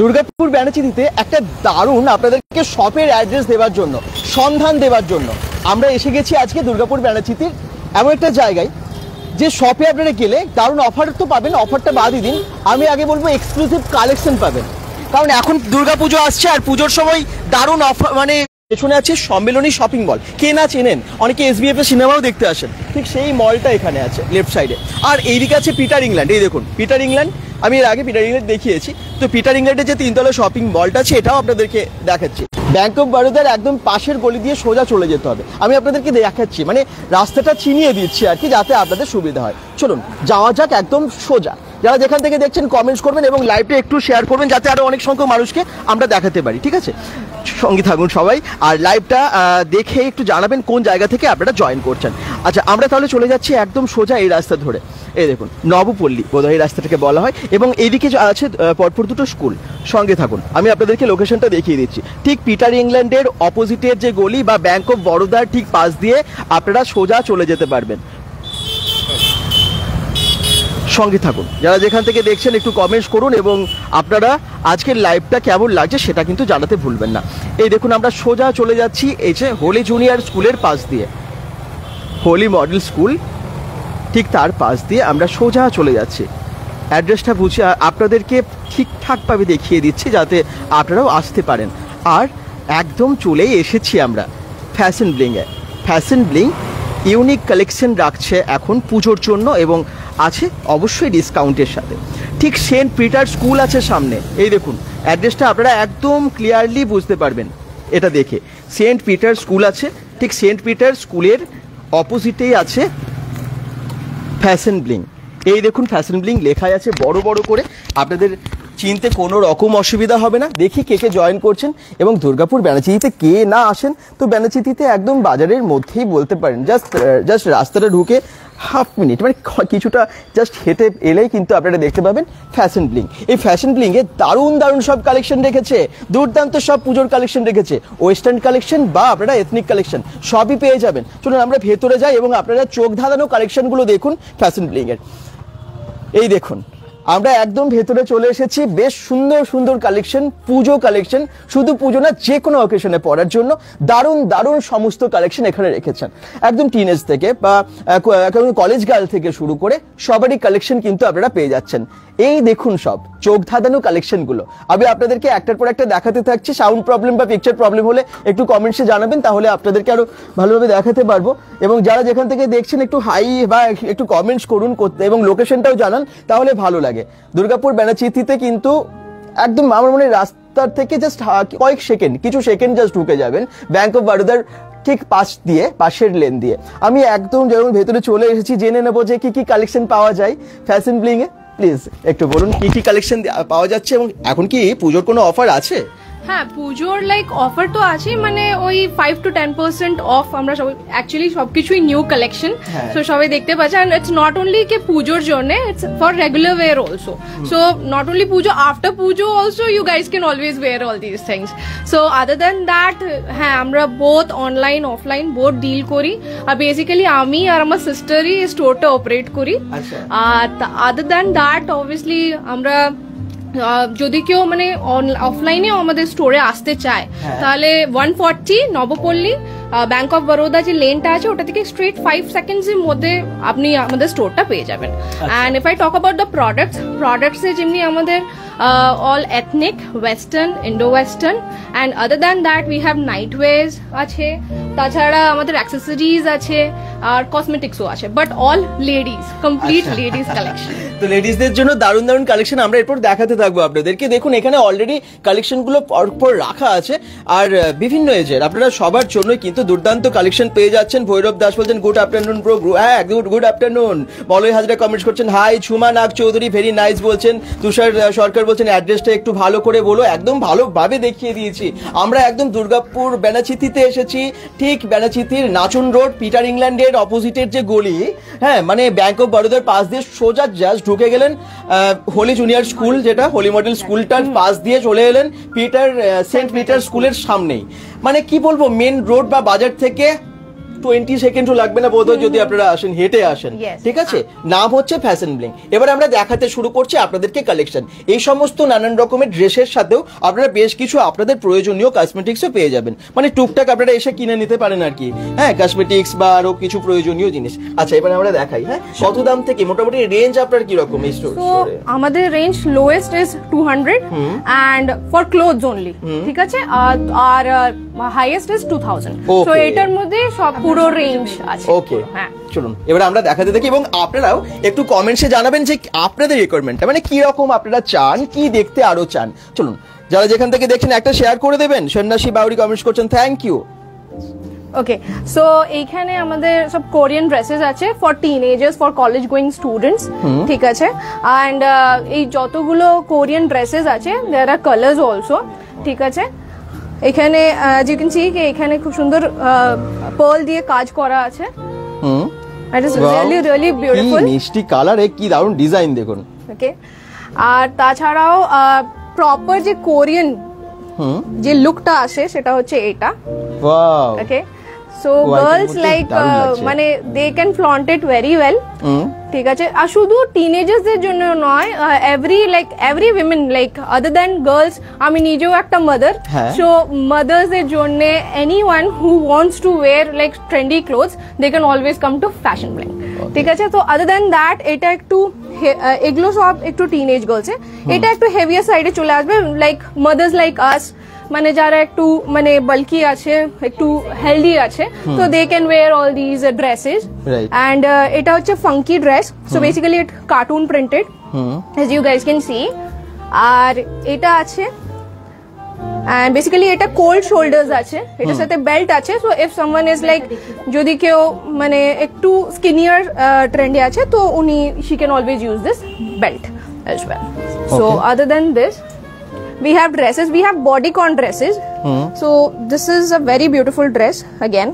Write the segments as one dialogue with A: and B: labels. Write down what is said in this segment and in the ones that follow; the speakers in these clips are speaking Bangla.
A: দুর্গাপুর ব্যানাচিতিতে একটা দারুণ আপনাদেরকে শপের অ্যাড্রেস দেওয়ার জন্য, সন্ধান দেওয়ার জন্য আমরা এসে গেছি আজকে দুর্গাপুর ব্যানাচিতির এমন একটা জায়গায় যে শপে আপনারা গেলে দারুণ অফার তো পাবেন। অফারটা বাদই দিন, আমি আগে বলবো এক্সক্লুসিভ কালেকশন পাবেন, কারণ এখন দুর্গাপুজো আসছে আর পুজোর সময় দারুণ অফার। মানে পেছনে আছে সম্মেলনী শপিং মল, কে না চেনেন, অনেকে SBF এর সিনেমাও দেখতে আসেন, ঠিক সেই মলটা এখানে আছে লেফট সাইডে। আর এইদিকে আছে পিটার ইংল্যান্ড, এই দেখুন পিটার ইংল্যান্ড, আমি এর আগে পিটার ইংল্যান্ড দেখিয়েছি। তো পিটার ইংল্যান্ডের যে 3তলা শপিং মলটা আছে এটাও আপনাদেরকে দেখাচ্ছি। ব্যাংক অফ বরোদার একদম পাশের গলি দিয়ে সোজা চলে যেতে হবে। আমি আপনাদেরকে দেখাচ্ছি, মানে রাস্তাটা চিনিয়ে দিচ্ছি আর কি, যাতে আপনাদের সুবিধা হয়। চলুন যাওয়া যাক একদম সোজা। যারা যেখান থেকে দেখছেন কমেন্টস করবেন এবং লাইভটা একটু শেয়ার করবেন, যাতে আরো অনেক সংখ্যক মানুষকে আমরা দেখাতে পারি, ঠিক আছে? সঙ্গে থাকুন সবাই, আর লাইভটা দেখে একটু জানাবেন কোন জায়গা থেকে আপনারা জয়েন করছেন। আচ্ছা, আমরা তাহলে চলে যাচ্ছি একদম সোজা এই রাস্তা ধরে। এই দেখুন নবপল্লী বোধহয় এই রাস্তাটাকে বলা হয়, এবং এইদিকে আছে পরপর দুটো স্কুল। সঙ্গে থাকুন, আমি আপনাদেরকে লোকেশনটা দেখিয়ে দিচ্ছি। ঠিক পিটার ইংল্যান্ডের অপোজিটের যে গলি বা ব্যাংক অফ বরোদার ঠিক পাশ দিয়ে আপনারা সোজা চলে যেতে পারবেন। সঙ্গে থাকুন, যারা যেখান থেকে দেখছেন একটু কমেন্টস করুন, এবং আপনারা আজকের লাইভটা কেমন লাগছে সেটা কিন্তু জানাতে ভুলবেন না। এই দেখুন আমরা সোজা চলে যাচ্ছি এই যে হোলি জুনিয়র স্কুলের পাশ দিয়ে, হোলি মডেল স্কুল, ঠিক তার পাশ দিয়ে আমরা সোজা চলে যাচ্ছি। অ্যাড্রেসটা বুঝে আপনাদেরকে ঠিকঠাকভাবে দেখিয়ে দিচ্ছি যাতে আপনারাও আসতে পারেন। আর একদম চলেই এসেছি আমরা ফ্যাশন ব্লিংয়ে। ফ্যাশন ব্লিং ইউনিক কালেকশন রাখছে এখন পুজোর জন্য, এবং আছে অবশ্যই ডিসকাউন্টের সাথে। ঠিক সেন্ট পিটার স্কুল আছে সামনে, এই দেখুন অ্যাড্রেসটা আপনারা একদম ক্লিয়ারলি বুঝতে পারবেন এটা দেখে। সেন্ট পিটার স্কুল আছে, ঠিক সেন্ট পিটার স্কুলের অপোজিটেই আছে ফ্যাশন ব্লিং। এই দেখুন ফ্যাশন ব্লিং লেখাই আছে বড় বড় করে, আপনাদের চিনতে কোনো রকম অসুবিধা হবে না। দেখি কে কে জয়েন করছেন, এবং দুর্গাপুর ব্যানাচিতিতে কে না আসেন। তো ব্যানাচিতিতে একদম বাজারের মধ্যেই বলতে পারেন, জাস্ট রাস্তাটা ঢুকে হাফ মিনিট, মানে কিছুটা জাস্ট হেঁটে এলেই কিন্তু আপনারা দেখতে পাবেন ফ্যাশন ব্লিং। এই ফ্যাশন ব্লিংয়ে দারুণ দারুণ সব কালেকশন রেখেছে, দুর্দান্ত সব পুজোর কালেকশন রেখেছে। ওয়েস্টার্ন কালেকশন বা আপনারা এথনিক কালেকশন সবই পেয়ে যাবেন। চলুন আমরা ভেতরে যাই এবং আপনারা চোখ ধাঁধানো কালেকশনগুলো দেখুন ফ্যাশন ব্লিংয়ের। এই দেখুন আমরা একদম ভেতরে চলে এসেছি, বেশ সুন্দর সুন্দর কালেকশন, পুজো কালেকশন, শুধু পুজো না যে কোনো অকেশনে পরার জন্য দারুণ দারুণ সমস্ত কালেকশন এখানে রেখেছেন। একদম টিনেজ থেকে বা কলেজ গার্ল থেকে শুরু করে সবারই কালেকশন কিন্তু আপনারা পেয়ে যাচ্ছেন। এই দেখুন সব চোখ ধাঁধানো কালেকশনগুলো আমি আপনাদেরকে একটার পর একটা দেখাতে থাকছি। সাউন্ড প্রবলেম বা পিকচার প্রবলেম হলে একটু কমেন্টসে জানাবেন, তাহলে আপনাদেরকে আরো ভালোভাবে দেখাতে পারবো। এবং যারা যেখান থেকে দেখছেন একটু হাই বা একটু কমেন্টস করুন এবং লোকেশনটাও জানান, তাহলে ভালো লাগে। দুর্গাপুর ব্যানাচিতিতে কিন্তু একদম আমার মনে হয় রাস্তার থেকে জাস্ট কয়েক সেকেন্ড, কিছু সেকেন্ড জাস্ট ঢুকে যাবেন ব্যাংক অফ বরোদার ঠিক পাশের লেন দিয়ে। আমি একদম যখন ভেতরে চলে এসেছি, জেনে নেবো যে কি কি কালেকশন পাওয়া যায় ফ্যাশন ব্লিং এ। প্লিজ একটু বলুন কি কি কালেকশন পাওয়া যাচ্ছে, এবং এখন কি পুজোর কোনো অফার আছে?
B: হ্যাঁ, পুজোর লাইক অফার তো আছে, মানে ওই 5 to 10% অফ। আমরা সবাই অ্যাকচুয়ালি সবকিছুই নিউ কালেকশন, সো সবাই দেখতে পাচ্ছে। এন্ড ইটস নট অনলি কে পুজোর জন্য, it's for regular wear also. So not only Puja, after Puja also you guys can always wear all this things. So other than that, হ্যাঁ আমরা both online offline both deal করি। আর বেসিক্যালি আমি আর আমার সিস্টারই স্টোরটা অপারেট করি। আর আদার দ্যান দ্যাট অবভিয়াসলি আমরা যদি কেউ মানে অফলাইনেও আমাদের স্টোরে আসতে চায়, তাহলে 140 নবপল্লী ব্যাংক অফ বরোদা যে লেনটা আছে ওটা থেকে স্ট্রেট 5 সেকেন্ডস এর মধ্যে আপনি আমাদের স্টোরটা পেয়ে যাবেন। And if I talk about the প্রোডাক্টসে যেমনি আমাদের all ethnic, western, indo-western, and other than that we have nightwears আছে, তাছাড়া আমাদের অ্যাক্সেসরিজ আছে আর কসমেটিক্সও আছে, but all ladies, complete ladies collection.
A: তো লেডিসদের জন্য দারুণ দারুণ কালেকশন আমরা এরপর দেখাতে থাকবো আপনাদেরকে। দেখুন এখানে অলরেডি কালেকশনগুলো পরপর রাখা আছে, আর বিভিন্ন এজের আপনারা সবার জন্য কিন্তু দুর্দান্ত কালেকশন পেয়ে যাচ্ছেন। ভৈরব দাস বলছেন গুড আফটারনুন ব্রো। হ্যাঁ good afternoon. Malay Hazra comments করছেন হাই। ঝুমা নাগ চৌধুরী ভেরি নাইস বলছেন। তুষার সরকার বলছেন অ্যাড্রেসটা একটু ভালো করে বলো। একদম ভালোভাবে দেখিয়ে দিয়েছি। আমরা একদম দুর্গাপুর ব্যানাচিতিতে এসেছি, ঠিক ব্যানাচিতির নাচন রোড পিটার ইংল্যান্ডের অপোজিটের যে গলি, হ্যাঁ মানে ব্যাংক অফ বরোদার পাশ দিয়ে সোজা জাস্ট ঢুকে গেলেন হোলি জুনিয়র স্কুল, যেটা হোলি মডেল স্কুলটার পাশ দিয়ে চলে এলেন সেন্ট পিটার স্কুলের সামনেই। মানে কি বলবো, মেন রোড বা বাজার থেকে 20 সেকেন্ডও লাগবে না বোধহয় যদি আপনারা আসেন, হেঁটে আসেন।
B: Yes.
A: ঠিক আছে, নাম হচ্ছে ফ্যাশন ব্লিং। এবার আমরা দেখাতে শুরু করছি আপনাদেরকে কালেকশন। এই সমস্ত নানান রকমের ড্রেসের সাথেও আপনারা বেশ কিছু আপনাদের প্রয়োজনীয় কসমেটিক্সও পেয়ে যাবেন, মানে টুকটাক আপনারা এসে কিনে নিতে পারেন আর কি। হ্যাঁ, কসমেটিক্স বা আরো কিছু প্রয়োজনীয় জিনিস। আচ্ছা, এবার আমরা দেখাই। হ্যাঁ, কত দাম থেকে মোটামুটি রেঞ্জ আপনার কি রকম এই স্টোর?
B: তো আমাদের range lowest is 200 and for clothes only, ঠিক আছে, আর হাইয়েস্ট ইজ 2000। তো এটার মধ্যে সব পুরো রেঞ্জ আছে।
A: ওকে,
B: হ্যাঁ,
A: চলুন এবার আমরা দেখাতে দেখি এবং আপনারাও একটু কমেন্টসে জানাবেন যে আপনাদের রিকোয়ারমেন্টটা মানে কি রকম আপনারা চান, কি দেখতে আরো চান। চলুন, যারা যেখান থেকে দেখছেন একটা শেয়ার করে দেবেন। সন্ন্যাসী বাউরি কমেন্টস করছেন, থ্যাংক ইউ।
B: ওকে, সো এইখানে আমাদের সব কোরিয়ান ড্রেসেস আছে for teenagers, for college going students, ঠিক আছে। অ্যান্ড এই যতগুলো কোরিয়ান ড্রেসেস আছে দেয়ার আর কালার্স অলসো, ঠিক আছে। এখানে ইউ ক্যান সি কি এখানে খুব সুন্দর পার্ল দিয়ে কাজ করা আছে। It is really really beautiful,
A: মিষ্টি কালার, কি দারুণ ডিজাইন দেখুন।
B: ওকে, আর তাছাড়াও প্রপার যে কোরিয়ান যে লুকটা আসে সেটা হচ্ছে এটা।
A: Wow,
B: okay, so girls like মানে they can flaunt it very well, ঠিক আছে। আর শুধু টিনেজার্সদের জন্য নয়, every women like other than girls, আমি নিজেও একটা মাদার, সো মাদার্সদের জন্য anyone who wants to wear like trendy clothes they can always come to fashion bling, ঠিক আছে। তো আদার দ্যান দ্যাট এটা একটু এগুলো সব একটু টিনেজ গার্লস, এটা একটু হেভিয়ার সাইডে চলে আসবে, লাইক মাদার্স লাইক আস, মানে যারা একটু মানে বাল্কি আছে, একটু হেলদি আছে, তো they can wear all these dresses. And এটা হচ্ছে funky dress, so basically it cartoon printed as you guys can see. আর এটা আছে, and basically এটা কোল্ড শোল্ডার্স আছে, এটার সাথে বেল্ট আছে। So if someone is like যদি কেউ মানে একটু স্কিনিয়ার ট্রেন্ডে আছে তো উনি she can always use this belt as well. So other than this we have dresses, we have bodycon dresses. So this is a very beautiful dress again.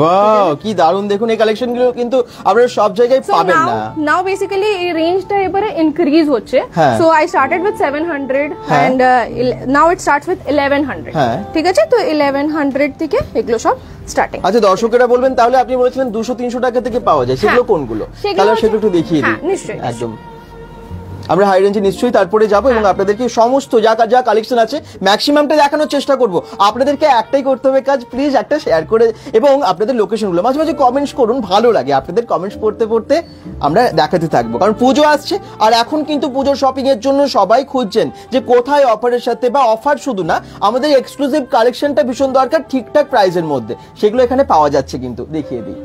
A: Wow, কি দারুণ দেখুন। এই কালেকশন গুলো কিন্তু আপনারা সব জায়গায় পাবেন না।
B: Now basically এই রেঞ্জটা এবারে ইনক্রিজ হচ্ছে। So I started with 700 and now it starts with 1100, ঠিক আছে। তো 1100 থেকে এগুলো সব স্টার্টিং।
A: আচ্ছা, দর্শকেরা বলবেন তাহলে আপনি বলেছিলেন 200-300 টাকা থেকে পাওয়া যায়, সেগুলো কোনগুলো? তাহলে সেগুলো একটু দেখিয়ে দিন।
B: নিশ্চয়ই,
A: একদম। আমরা হাই রেঞ্জে নিশ্চয়ই তারপরে যাবো এবং আপনাদেরকে সমস্ত যা যা কালেকশন আছে ম্যাক্সিমামটা দেখানোর চেষ্টা করব। আপনাদেরকে একটাই করতে হবে কাজ, প্লিজ একটা শেয়ার করে এবং আপনাদের লোকেশনগুলো মাঝে মাঝে কমেন্টস করুন, ভালো লাগে আপনাদের কমেন্টস পড়তে পড়তে আমরা দেখাতে থাকবো। কারণ পুজো আসছে আর এখন কিন্তু পুজোর শপিং এর জন্য সবাই খুঁজছেন যে কোথায় অফারের সাথে, বা অফার শুধু না, আমাদের এক্সক্লুসিভ কালেকশনটা ভীষণ দরকার ঠিকঠাক প্রাইসের মধ্যে, সেগুলো এখানে পাওয়া যাচ্ছে কিন্তু দেখিয়ে দিই।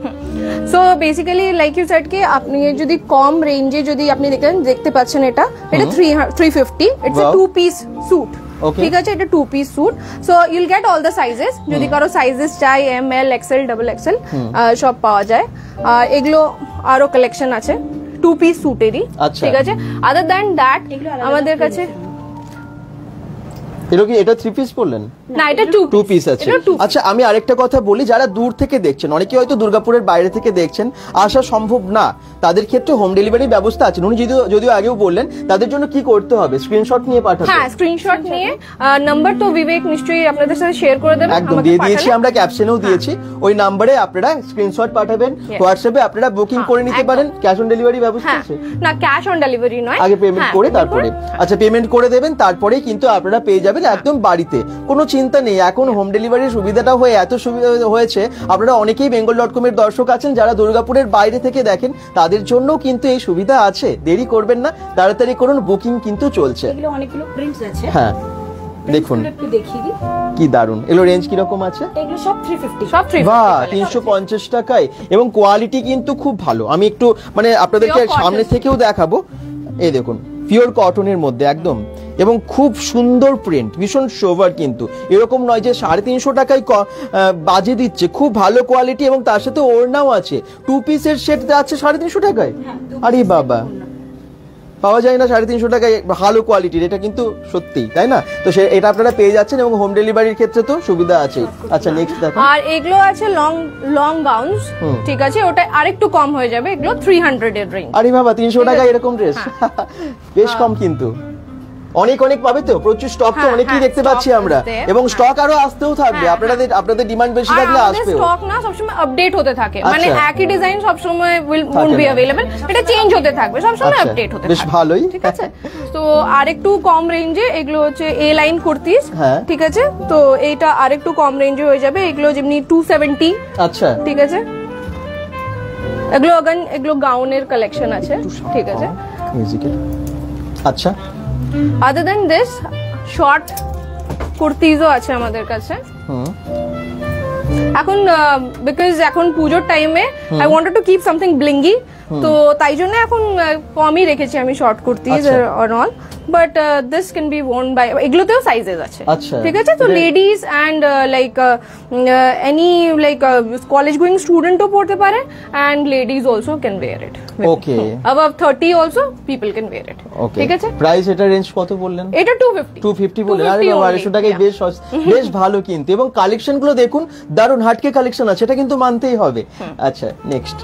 B: So basically like you said কি আপনি যদি কম রেঞ্জে যদি আপনি দেখতে পাচ্ছেন এটা 350, ইটস আ 2 পিস স্যুট, ঠিক আছে। এটা 2 piece suit, so you'll get all the sizes, যদি কারো সাইজেস চাই M L XL double XL সব পাওয়া যায়। আর এগুলো আরো কালেকশন আছে 2 পিস স্যুটেরই, ঠিক আছে। আদার দ্যান দ্যাট আমাদের কাছে
A: এটা 3 পিস বললেন
B: না, এটা 2
A: পিস আছে। আচ্ছা, আমি আরেকটা কথা বলি, যারা দূর থেকে দেখছেন, অনেকে হয়তো দুর্গাপুরের বাইরে থেকে দেখছেন, আসা সম্ভব না, তাদের ক্ষেত্রে হোম ডেলিভারি ব্যবস্থা আছে। উনি যদিও আগেও বললেন, তাদের জন্য কি করতে হবে? স্ক্রিনশট নিয়ে পাঠাতে?
B: হ্যাঁ, স্ক্রিনশট নিয়ে নাম্বার তো বিবেক নিশ্চয়ই আপনাদের সাথে শেয়ার করে দেবেন,
A: একদম দিয়ে দিয়েছি, আমরা ক্যাপশনেও দিয়েছি। ওই নম্বরে আপনারা স্ক্রিনশট পাঠাবেন, হোয়াটসঅ্যাপে আপনারা বুকিং করে নিতে পারেন। ক্যাশ অন ডেলিভারি ব্যবস্থা আছে?
B: না, ক্যাশ অন ডেলিভারি নয়,
A: আগে পেমেন্ট করে তারপরে। আচ্ছা, পেমেন্ট করে দেবেন, তারপরেই কিন্তু আপনারা পেয়ে যাবেন একদম বাড়িতে, কোনো চিন্তা নেই। এখন হোম ডেলিভারির সুবিধাটা হয়ে এত সুবিধা হয়েছে, আপনারা অনেকেই bengal.com এর দর্শক আছেন যারা দুর্গাপুরের বাইরে থেকে দেখেন, তাদের জন্য কিন্তু এই সুবিধা আছে। দেরি করবেন না, তাড়াতাড়ি করুন, বুকিং কিন্তু চলছে।
C: এগুলো অনেকগুলো প্রিন্টস আছে,
A: হ্যাঁ দেখুন
C: একটু দেখিয়ে দিই
A: কি দারুন। এগুলো রেঞ্জ কি রকম আছে?
C: এগুলো সব 350,
B: সব 350,
A: বাহ, 350 টাকায়, এবং কোয়ালিটি কিন্তু খুব ভালো। আমি একটু মানে আপনাদেরকে সামনে থেকেও দেখাবো। এই দেখুন, পিওর কটনের মধ্যে একদম, এবং খুব সুন্দর প্রিন্ট, ভীষণ সোভার। কিন্তু এরকম নয় যে 350 টাকায় বাজে দিচ্ছে, খুব ভালো কোয়ালিটি এবং তার সাথে ওড়নাও আছে। 2 পিসের সেট আছে 350 টাকায়? আরে বাবা, পাওয়া যায় না 350 টাকায় ভালো কোয়ালিটির, এটা কিন্তু সত্যি, তাই না? তো এটা আপনারা পেয়ে যাচ্ছেন এবং হোম ডেলিভারির ক্ষেত্রে তো সুবিধা আছে। আচ্ছা, নেক্সট দেখো।
B: আর এগুলো আছে লং গাউনস, ঠিক আছে, ওটা আরেকটু কম হয়ে যাবে, এগুলো 300 এর রেঞ্জ।
A: আরে বাবা, 300 টাকায় এরকম ড্রেস, বেশ কম কিন্তু। অনেক অনেক পাবে তো, প্রচুর স্টক তো
B: হ্যাঁ,
A: অনেকই
B: হ্যাঁ,
A: দেখতে
B: stock
A: পাচ্ছি আমরা,
B: is there,
A: এবং
B: হ্যাঁ।
A: স্টক আরো আসতেও থাকবে,
B: হ্যাঁ,
A: আপনাদের ডিমান্ড বেশি
B: আর
A: থাকলে
B: আমাদের
A: আসবেও।
B: স্টক না সবসময় আপডেট হতে থাকে, মানে
A: আচ্ছা।
B: একই ডিজাইন সবসময়
A: থাকে
B: won't be
A: না।
B: available, এটা চেঞ্জ হতে থাকবে, সবসময়
A: আচ্ছা,
B: আপডেট হতে
A: বেশ
B: থাকবে।
A: ভালোই।
B: ঠিক আছে, তো আরেকটু কম রেঞ্জে এগুলো হচ্ছে এ লাইন কুর্তিস।
A: হ্যাঁ।
B: ঠিক আছে, তো এইটা আরেকটু কম রেঞ্জে হয়ে যাবে, এগুলো যেমনি 270।
A: আচ্ছা,
B: ঠিক আছে, এগুলো গাউনের কালেকশন আছে। ঠিক আছে,
A: মিউজিকের। আচ্ছা,
B: আদার দেন দিস শর্ট কুর্তিজও আছে আমাদের কাছে
A: হুম,
B: এখন, বিকজ এখন পুজোর টাইমে I wanted to keep something blingy, তো তাই জন্য এখন কমই রেখেছি আমি শর্ট কুর্তিজ
A: আচ্ছা।
B: Or all, but this can be worn by, এগুলোতেও সাইজেস আছে।
A: আচ্ছা।
B: ঠিক আছে, তো
A: এটা-
B: ladies and like any like college going স্টুডেন্টও পড়তে পারে, and ladies also can wear it.
A: Okay,
B: above 30 also people can wear it.
A: Okay.
B: ঠিক আছে,
A: প্রাইস এটা রেঞ্জ কত বললেন?
B: এটা 250
A: 250 বললেন, আরে
B: 250
A: বাবা,
B: only,
A: 250 টাকায়
B: yeah.
A: বেশ ভালো কিন্তু, এবং কালেকশন গুলো দেখুন, দারুন হাটকে কালেকশন আছে, এটা কিন্তু মানতেই হবে। আচ্ছা, নেক্সট।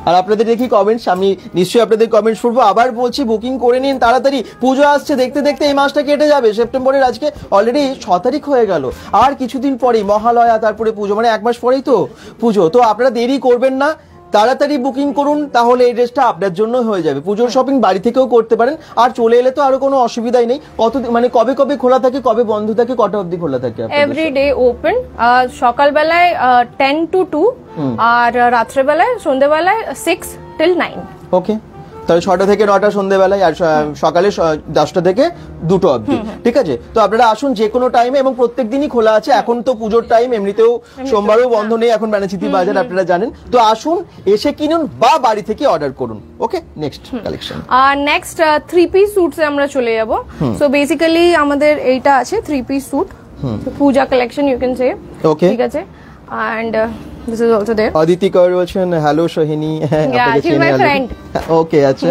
A: আর আপনাদের দেখি কমেন্টস, আমি নিশ্চয়ই আপনাদের কমেন্টস পড়বো, আবার বলছি বুকিং করে নিন তাড়াতাড়ি, পুজো আসছে, দেখতে দেখতে এই মাসটা কেটে যাবে, সেপ্টেম্বরের আজকে অলরেডি 6 তারিখ হয়ে গেল, আর কিছুদিন পরেই মহালয়া, তারপরে পুজো, মানে 1 মাস পরেই তো পুজো, তো আপনারা দেরি করবেন না, তাড়াতাড়ি বুকিং করুন, তাহলে এই ড্রেসটা আপনার জন্য হয়ে যাবে। পুজোর শপিং বাড়ি থেকেও করতে পারেন, আর চলে এলে তো আরো কোনো অসুবিধাই নেই। মানে কবে কবে খোলা থাকে, কবে বন্ধ থাকে, কটা অবধি খোলা থাকে আপনাদের?
B: এভরি ডে ওপেন, সকালবেলায় 10 to 2, আর রাত্রেবেলায় সন্ধ্যেবেলায় 6 till 9।
A: ওকে, তাহলে 6টা থেকে 9টা সন্ধ্যেবেলায়, আর সকালে 10টা থেকে 2টো অবধি। ঠিক আছে, তো আপনারা আসুন যে কোনো টাইমে, এবং প্রত্যেক দিনই খোলা আছে, এখন তো পুজোর টাইম, এমনিতেও সোমবারও বন্ধ নেই এখন ব্যানাচিতি বাজার, আপনারা জানেন, তো আসুন, এসে কিনুন বা বাড়ি থেকে অর্ডার করুন। Okay, next collection.
B: আর নেক্সট 3 পিস স্যুটসে আমরা চলে যাব। সো বেসিক্যালি আমাদের এইটা আছে 3 piece suit, Puja collection you can say.
A: Okay.
B: ঠিক আছে, and this is also there.
A: Aditi Kar বলছেন, hello Sohini,
B: she's my friend.
A: Okay, আচ্ছা,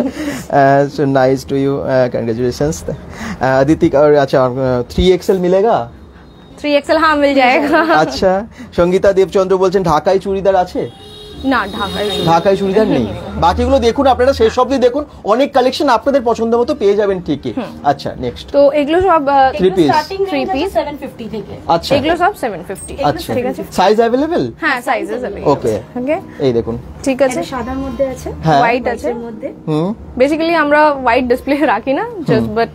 A: so nice to you, congratulations. Aditi Kar, আচ্ছা, 3XL মিলেগা?
B: 3XL হ্যাঁ মিল যায়গা।
A: আচ্ছা, সঙ্গীতা দেবচন্দ্র বলছেন, ঢাকায় চুড়িদার আছে?
B: না, ঢাকায়
A: ঢাকায় চুড়িদার নেই, বাকিগুলো দেখুন, আপনারা শেষ অবধি দেখুন, অনেক কালেকশন আপনাদের পছন্দ মতো পেয়ে যাবেন ঠিকই। আচ্ছা, নেক্সট।
B: তো এগুলো সব
A: 3 piece?
C: Starting
B: 3 piece?
C: 750 থেকে।
A: আচ্ছা,
B: এগুলো সব 750।
A: আচ্ছা,
B: ঠিক আছে,
A: সাইজ অ্যাভেলেবেল?
B: হ্যাঁ সাইজেস আছে।
A: ওকে,
B: ওকে,
A: এই দেখুন,
B: ঠিক আছে,
C: এটা সাদার মধ্যে আছে,
A: হ্যাঁ,
B: হোয়াইট আছে।
C: এর মধ্যে
A: হুম,
B: বেসিক্যালি আমরা হোয়াইট ডিসপ্লে রাখি না, জাস্ট বাট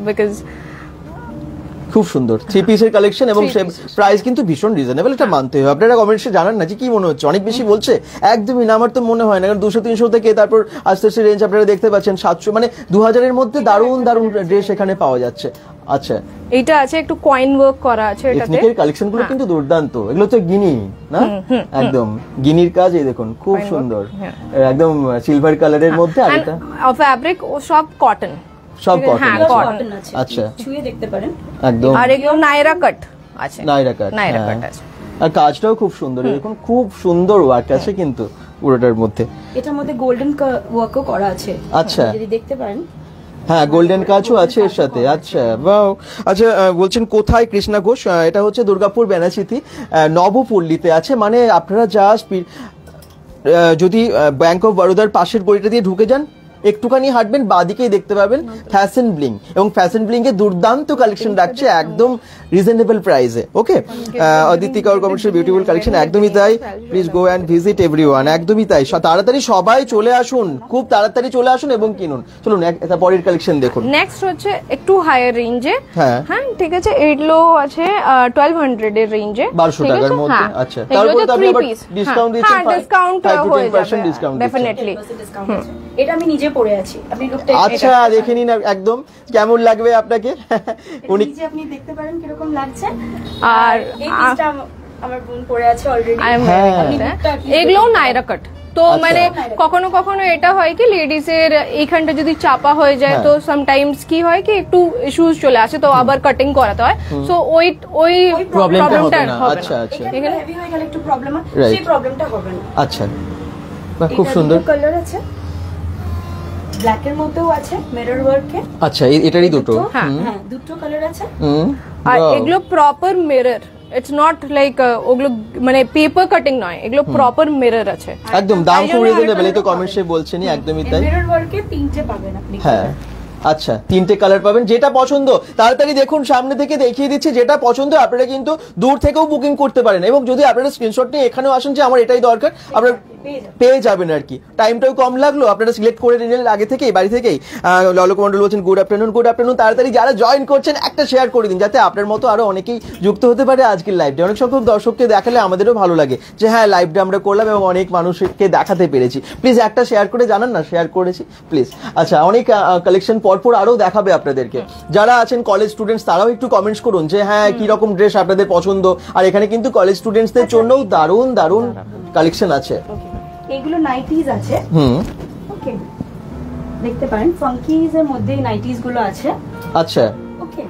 B: বিকজ
A: খুব সুন্দর 3 পিসের কালেকশন, এবং
B: 3 pieces।
A: প্রাইস কিন্তু ভীষণ রিজনেবল, এটা মানতে হবে। আপনারা কমেন্টসে জানান না যে কি মনে হচ্ছে, অনেক বেশি বলছে? একদমই না, আমার তো মনে হয় না, কারণ 200-300 থেকে তারপর আস্তে আস্তে রেঞ্জ আপনারা দেখতে পাচ্ছেন 700, মানে 2000 এর মধ্যে দারুণ দারুণ ড্রেস এখানে পাওয়া যাচ্ছে। আচ্ছা,
B: এইটা আছে একটু কয়েন ওয়ার্ক করা আছে এটাতে।
A: এথনিকের কালেকশন গুলো কিন্তু দুর্দান্ত, এগুলো তো গিনি না, একদম গিনির কাজ, এই দেখুন খুব সুন্দর, একদম সিলভার কালারের মধ্যে, আর এটা
B: ফ্যাব্রিক ও সব কটন,
A: সব কটন।
B: হ্যাঁ,
C: এগুলো
B: cotton
C: কটন আছে,
A: আচ্ছা,
C: ছুঁয়ে দেখতে পারেন।
A: একদম
B: আর এগুলো নাইরা কাট আছে।
A: নাইরা কাট,
B: নাইরা
A: হ্যাঁ।
B: কাট আছে।
A: আর কাজটাও খুব সুন্দর, দেখুন খুব সুন্দর ওয়ার্ক আছে কিন্তু পুরোটার মধ্যে।
C: এটার মধ্যে গোল্ডেন ওয়ার্কও করা আছে,
A: আচ্ছা।
C: যদি দেখতে পারেন।
A: হ্যাঁ, গোল্ডেন কাজও আছে এর সাথে। আচ্ছা, বাহ। আচ্ছা, বলছেন কোথায়? কৃষ্ণা ঘোষ, এটা হচ্ছে দুর্গাপুর বেনাচিতি নবপল্লীতে আছে, মানে আপনারা জাস্ট যদি ব্যাংক অফ বরোদার পাশের গলিটা দিয়ে ঢুকে যান, একটুখানি হাঁটবেন, বাদিকেই দেখতে পাবেন ফ্যাশন ব্লিং, এবং ফ্যাশন ব্লিং এর দুর্দান্ত কালেকশন রাখছে একদম রিজনেবল প্রাইসে। ওকে, অদিতি কাউর কমার্শিয়াল বিউটিফুল কালেকশন, একদমই তাই, please go and visit everyone, একদমই তাই, তাড়াতাড়ি সবাই চলে আসুন, খুব তাড়াতাড়ি চলে আসুন এবং কিনুন। চলুন একটা পরের কালেকশন দেখুন।
B: নেক্সট হচ্ছে একটু হায়ার রেঞ্জে,
A: হ্যাঁ।
B: হ্যাঁ ঠিক আছে, এগুলো আছে 1200 এর রেঞ্জে,
A: 1200 টাকার মধ্যে। আচ্ছা, তারপরে তো আপনি আবার ডিসকাউন্ট দিচ্ছেন,
B: হ্যাঁ ডিসকাউন্ট
A: 5 to
B: হয়ে
A: 10%
B: যাবে
A: ডিসকাউন্ট
B: ডেফিনেটলি।
C: ডিসকাউন্ট আছে। এটা আমি নিজে পরে আছি, আপনি লুকটা
A: আচ্ছা, দেখে নিন একদম কেমন লাগবে আপনাকে, উনি
C: নিজে আপনি দেখতে পারেন কিরকম লাগছে।
B: আর
C: এই পিসটা আমার বোন পরে আছে অলরেডি।
A: হ্যাঁ।
B: এগুলো নাইরা কাট, তো
A: আচ্ছা।
B: মানে কখনো কখনো এটা হয় কি লেডিস এর এইখানটা যদি চাপা হয়ে যায়, তো সামটাইমস কি হয় কি একটু ইস্যুস চলে আসে, তো আবার কাটিং করাতে হয়, সো ওই
A: প্রবলেমটা হবে
B: প্রবলেমটা
A: না।
B: হবে
A: আচ্ছা,
B: না।
A: আচ্ছা,
C: এখানে হেভি হয়ে গেলে একটু প্রবলেম হয়,
A: Right.
C: সেই প্রবলেমটা হবে না।
A: আচ্ছা, বাহ, খুব সুন্দর।
C: কালার আছে, ব্ল্যাক এর মধ্যেও আছে মিরর ওয়ার্কে।
A: আচ্ছা, এটারই দুটো।
B: হ্যাঁ।
C: হ্যাঁ, দুটো কালার আছে।
B: আর এগুলো proper mirror, it's not like ওগুলো মানে পেপার কাটিং নয়, এগুলো প্রপার মিরর আছে।
A: একদম দাম খুব রিজনেবল, এই তো কমেন্টসে বলছেনই, একদমই তাই।
C: মিরর ওয়ার্কে তিনটে পাবেন আপনি।
A: হ্যাঁ, আচ্ছা, 3টে কালার পাবেন, যেটা পছন্দ তাড়াতাড়ি দেখুন, সামনে থেকে দেখিয়ে দিচ্ছি, যেটা পছন্দ আপনারা কিন্তু দূর থেকেও বুকিং করতে পারেন, এবং যদি আপনারা স্ক্রিনশট নিয়ে এখানেও আসেন যে আমার এটাই দরকার, আপনারা পেয়ে যাবেন আর কি। টাইমটাও কম লাগলো, আপনারা সিলেক্ট করে নিলেন আগে থেকেই, বাড়ি থেকেই। ললক মন্ডল বলছেন গুড আফটারনুন, গুড আফটারনুন। তাড়াতাড়ি যারা জয়েন করছেন একটা শেয়ার করে দিন, যাতে আপনার মতো আরো অনেকেই যুক্ত হতে পারে আজকের লাইভটা। অনেক সংখ্যক দর্শককে দেখালে আমাদেরও ভালো লাগে যে হ্যাঁ লাইভটা আমরা করলাম এবং অনেক মানুষকে দেখাতে পেরেছি। প্লিজ একটা শেয়ার করে জানান না শেয়ার করেছি প্লিজ। আচ্ছা, অনেক কালেকশন পরপর আরো দেখাবে আপনাদেরকে। যারা আছেন কলেজ স্টুডেন্টস তারাও একটু কমেন্টস করুন যে হ্যাঁ কি রকম ড্রেস আপনাদের পছন্দ। আর এখানে কিন্তু কলেজ স্টুডেন্টসদের জন্যও দারুণ দারুণ কালেকশন আছে।
C: এগুলো নাইটিজ আছে, ওকে, দেখতে পারেন ফাঙ্কিজ এর মধ্যে নাইটিজ গুলো আছে।
A: আচ্ছা,
C: ওকে,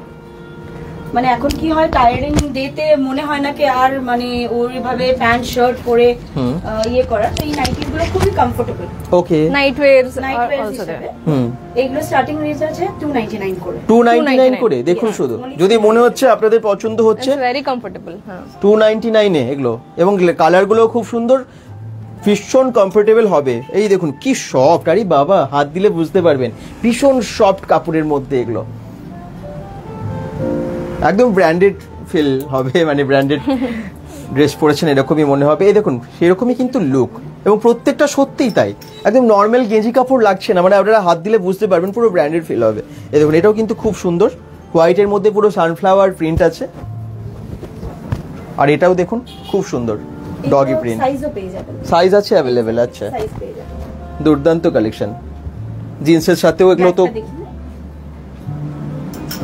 C: মানে এখন কি হয় টায়ারিং ডেতে মনে হয় না কি আর মানে ওইভাবে প্যান্ট শার্ট পরে ইয়ে করার, তো এই নাইটিজ গুলো খুবই কমফোর্টেবল।
A: ওকে,
B: নাইট ওয়্যারস
C: অলসো দেবে। এগুলো স্টার্টিং রেঞ্জ আছে 299 করে।
A: 299 করে দেখুন, শুধু যদি মনে হচ্ছে আপনাদের পছন্দ হচ্ছে,
B: ভেরি কমফোর্টেবল। হ্যাঁ,
A: 299 এ এগুলো, এবং কালার গুলো খুব সুন্দর, ভীষণ কমফোর্টেবল হবে। এই দেখুন কি সফট, আরে বাবা হাত দিলে বুঝতে পারবেন, ভীষণ সফট কাপড়ের মধ্যে এগুলো, একদম ব্র্যান্ডেড ফিল হবে, মানে ব্র্যান্ডেড ড্রেস পরেছেন এরকমই মনে হবে। এই দেখুন সেরকমই কিন্তু লুক, এবং প্রত্যেকটা সত্যিই তাই, একদম নর্মাল গেঞ্জি কাপড় লাগছে না, মানে আপনারা হাত দিলে বুঝতে পারবেন পুরো ব্র্যান্ডেড ফিল হবে। এই দেখুন এটাও কিন্তু খুব সুন্দর, হোয়াইটের মধ্যে পুরো সানফ্লাওয়ার প্রিন্ট আছে, আর এটাও দেখুন খুব সুন্দর ডগি প্রিন্ট,
C: সাইজও পেয়ে যাবেন,
A: সাইজ আছে অ্যাভেলেবেল। আচ্ছা,
C: সাইজ পেয়ে যাবেন,
A: দুর্দান্ত কালেকশন, জিন্সের সাথেও এগুলো তো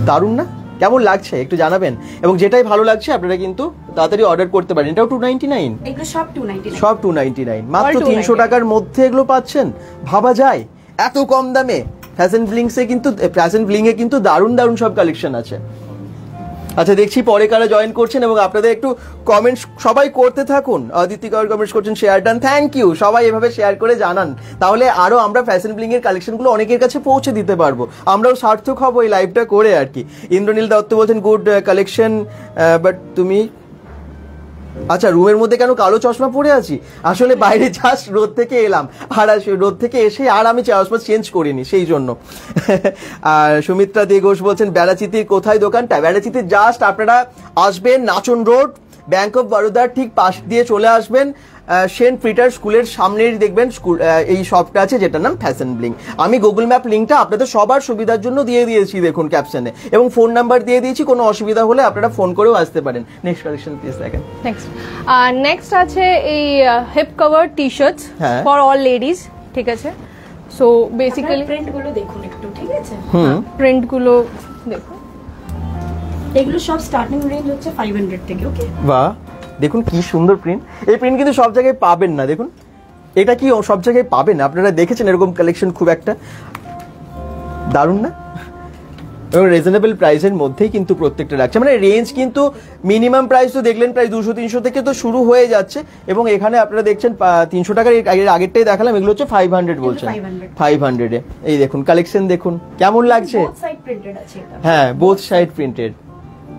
A: দারুণ না? কেমন লাগছে একটু জানাবেন, এবং যেটাই ভালো লাগছে আপনারা কিন্তু তাড়াতাড়ি অর্ডার করতে পারেন। এটাও 299,
C: এগুলো সব 299,
A: সব 299, মাত্র 300 টাকার মধ্যে এগুলো পাচ্ছেন। ভাবা যায় এত কম দামে। ফ্যাশন ব্লিংয়ে কিন্তু দারুণ দারুণ সব কালেকশন আছে। আচ্ছা, দেখছি পরে কারা জয়েন করছেন, এবং আপনাদের একটু কমেন্টস সবাই করতে থাকুন। অদিতি কার কমেন্টস করছেন, শেয়ার ডান, থ্যাংক ইউ। সবাই এভাবে শেয়ার করে জানান, তাহলে আরো আমরা ফ্যাশন ব্লিং এর কালেকশনগুলো অনেকের কাছে পৌঁছে দিতে পারবো, আমরাও সার্থক হবো এই লাইভটা করে আর কি। ইন্দ্রনীল দত্ত বলছেন গুড কালেকশন, বাট তুমি আচ্ছা রুমের মধ্যে কেন কালো চশমা পরে আছি? আসলে বাইরে জাস্ট রোদ থেকে এলাম, আর রোদ থেকে এসে আর আমি চশমা চেঞ্জ করিনি, সেই জন্য। আর সুমিত্রা দে ঘোষ বলছেন বেড়াচিতির কোথায় দোকানটা? বেড়াচিতির জাস্ট আপনারা আসবেন নাচন রোড, ব্যাংক অফ বরোদার ঠিক পাশ দিয়ে চলে আসবেন, সেন্ট পিটার স্কুলের সামনেই দেখবেন এই শপটা আছে, যেটার নাম ফ্যাশন ব্লিং। আমি গুগল ম্যাপ লিঙ্কটা আপনাদের সবার সুবিধার জন্য দিয়ে দিয়েছি, দেখুন ক্যাপশনে, এবং ফোন নাম্বার দিয়ে দিয়েছি, কোনো অসুবিধা হলে আপনারা ফোন করেও আসতে পারেন। নেক্সট কালেকশন প্লিজ দেখেন।
B: নেক্সট আছে এই hip cover T shirts for all ladies, ঠিক আছে? সো বেসিক্যালি
C: প্রিন্ট গুলো দেখুন একটু, ঠিক আছে?
B: প্রিন্ট গুলো দেখুন,
C: এগুলো সব স্টার্টিং রেঞ্জ হচ্ছে 500 থেকে। ওকে,
A: বাহ দেখুন কি সুন্দর প্রিন্ট। এই প্রিন্ট কিন্তু সব জায়গায় পাবেন না, দেখুন এটা কি সব জায়গায় পাবেন না? আপনারা দেখেছেন এরকম কালেকশন খুব একটা? দারুণ না? এবং রিজনেবল প্রাইসের মধ্যেই কিন্তু প্রত্যেকটা রাখছে, মানে রেঞ্জ কিন্তু মিনিমাম প্রাইস তো দেখলেন প্রায় 200-300 থেকে তো শুরু হয়ে যাচ্ছে, এবং এখানে আপনারা দেখছেন 300 টাকার আগেরটাই দেখালাম, এগুলো হচ্ছে 500 বলছেন, 500 এ। এই দেখুন কালেকশন দেখুন কেমন লাগছে। হ্যাঁ, বোথ সাইড প্রিন্টেড,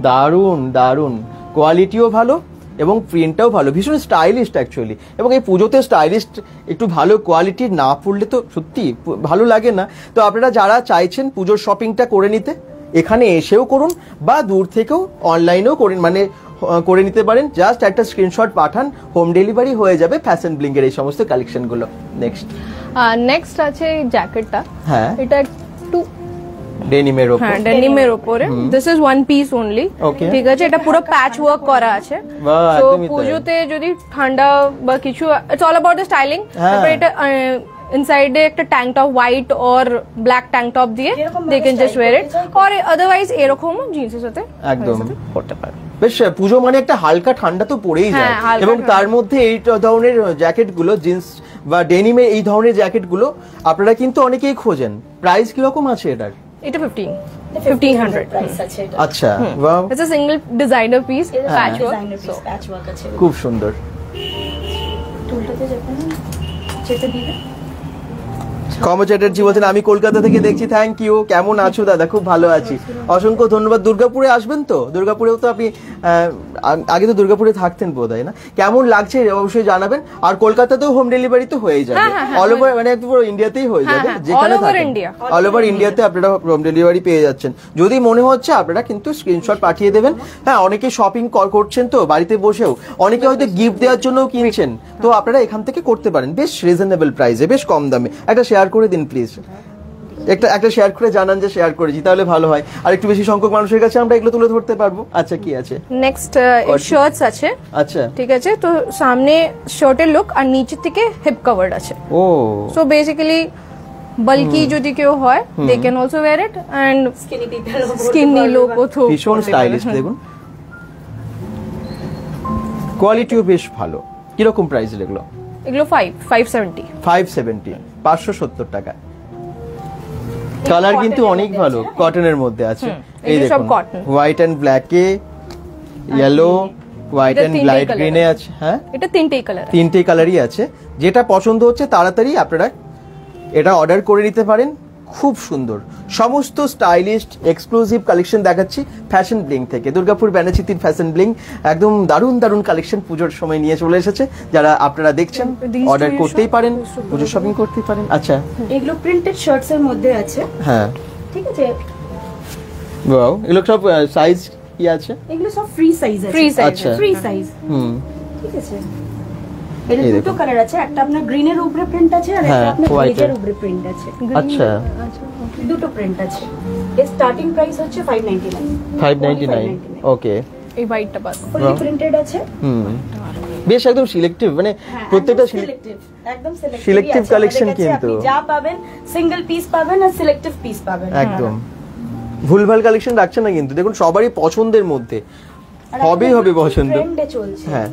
A: দারুণ দারুণ, কোয়ালিটিও ভালো এবং প্রিন্টটাও ভালো, ভীষণ স্টাইলিস্ট অ্যাকচুয়ালি। এবং এই পুজোতে স্টাইলিস্ট একটু ভালো কোয়ালিটির না পড়লে তো সত্যি ভালো লাগে না। তো আপনারা যারা চাইছেন পুজোর শপিংটা করে নিতে, এখানে এসেও করুন বা দূর থেকেও অনলাইনেও করেন, মানে করে নিতে পারেন। জাস্ট একটা স্ক্রিনশট পাঠান, হোম ডেলিভারি হয়ে যাবে ফ্যাশন ব্লিং এর এই সমস্ত কালেকশনগুলো।
B: নেক্সট আছে এই জ্যাকেটটা,
A: হ্যাঁ
B: এটা একটু
A: ডেনিমের উপর,
B: হ্যাঁ ডেনিমের উপরে, this is one piece only, ঠিক আছে? এটা পুরো প্যাচ ওয়ার্ক করা আছে, তো পুজোতে যদি ঠান্ডা বা কিছু, it's all about the styling. তারপর এটা ইনসাইডে একটা tank top, white or black tank top দিয়ে they can just wear it, or otherwise এরকম জিন্সের সাথে
A: একদম
B: পড়তে পারে।
A: বেশ, পুজো মানে একটা হালকা ঠান্ডা তো পড়েই যায়, এবং তার মধ্যে এই ধরনের জ্যাকেট গুলো, জিন্স বা ডেনিমে এই ধরনের জ্যাকেট গুলো আপনারা কিন্তু অনেকেই খোঁজেন। প্রাইস কিরকম আছে এটার?
B: এটা 1500
C: প্রাইস আছে এটা।
A: আচ্ছা, wow,
B: it's a single designer piece, patch
C: work আছে,
A: খুব সুন্দর।
C: টুলটাতে যেতে দিবে।
A: কমল চ্যাটার্জি বলছেন আমি কলকাতা থেকে দেখছি, থ্যাংক ইউ। কেমন আছো দাদা? খুব ভালো আছি, অসংখ্য ধন্যবাদ। দুর্গাপুরে আসবেন তো? দুর্গাপুরেও তো আপনি আগে তো দুর্গাপুরে থাকতেন বোধহয় না? কেমন লাগছে অবশ্যই জানাবেন। আর কলকাতাতেও হোম ডেলিভারি তো হয়ে যাবে, অল ওভার মানে পুরো ইন্ডিয়াতেই হয়ে যাবে, যেখানে থাকেন অল ওভার ইন্ডিয়াতে আপনারা হোম ডেলিভারি পেয়ে যাচ্ছেন। যদি মনে হচ্ছে আপনারা কিন্তু স্ক্রিনশট পাঠিয়ে দেবেন। হ্যাঁ, অনেকে শপিং করছেন তো বাড়িতে বসেও, অনেকে হয়তো গিফট দেওয়ার জন্যও কিনছেন, তো আপনারা এখান থেকে করতে পারেন বেশ রিজনেবল প্রাইসে, বেশ কম দামে। একটা শেয়ার করে দিন প্লিজ, একটা শেয়ার করে জানান যে শেয়ার করেছি, তাহলে ভালো হয়। আর একটু বেশি সংখ্যক মানুষের কাছে আমরা এগুলো তুলে ধরতে পারবো। আচ্ছা, কি আছে
B: নেক্সট? শার্টস আছে।
A: আচ্ছা,
B: ঠিক আছে, তো সামনে শার্টের লুক আর নিচে থেকে হিপ কভার্ড আছে।
A: ও
B: সো বেসিক্যালি বাল্কি যদি কেউ হয় they can also wear it, and skinny look তো
A: ভীষণ স্টাইলিশ। দেখুন কোয়ালিটিও বেশ ভালো। কিরকম প্রাইস এগুলো?
B: এগুলো 570
A: 570 টাকা। কালার কিন্তু অনেক ভালো, কটনের মধ্যে আছে। এই দেখুন হোয়াইট এন্ড ব্ল্যাকে, ইয়েলো, হোয়াইট এন্ড লাইট গ্রিনে আছে। হ্যাঁ,
B: এটা তিনটেই
A: কালারই আছে। যেটা পছন্দ হচ্ছে তাড়াতাড়ি আপনারা এটা অর্ডার করে নিতে পারেন। খুব সুন্দর সমস্ত স্টাইলিশ এক্সক্লুসিভ কালেকশন দেখাচ্ছি ফ্যাশন ব্লিং থেকে। দুর্গাপুর ব্যানাচিতির ফ্যাশন ব্লিং একদম দারুণ কালেকশন পুজোর সময় নিয়ে চলে এসেছে। যারা আপনারা দেখছেন অর্ডার করতেই পারেন, পুজোর শপিং করতেই পারেন। আচ্ছা,
C: এগুলো প্রিন্টেড শার্টস এর মধ্যে আছে।
A: হ্যাঁ,
C: ঠিক আছে।
A: ওয়াও, এগুলো সব সাইজ কি আছে?
C: এগুলো সব ফ্রি সাইজ আছে। Free size. ঠিক আছে। এর দুটো কালার আছে, একটা আপনার গ্রিনের উপরে প্রিন্ট আছে আর একটা আপনার বেজের উপরে প্রিন্ট আছে।
A: আচ্ছা,
C: দুটো প্রিন্ট আছে। এর স্টার্টিং প্রাইস হচ্ছে 599।
A: ওকে,
B: এই হোয়াইটটা বাস
C: ফুলি প্রিন্টেড আছে।
A: বেশ একদম সিলেক্টিভ, মানে প্রত্যেকটা
C: সিলেক্টিভ, একদম
A: সিলেক্টিভ কালেকশন কিন্তু।
C: আপনি যা পাবেন সিঙ্গেল পিস পাবেন আর সিলেক্টিভ পিস পাবেন।
A: একদম ভুলভাল কালেকশন রাখছে না কিন্তু। দেখুন সবারই পছন্দের মধ্যে হবে পছন্দ।
C: ট্রেন্ডে চলছে।
B: হ্যাঁ,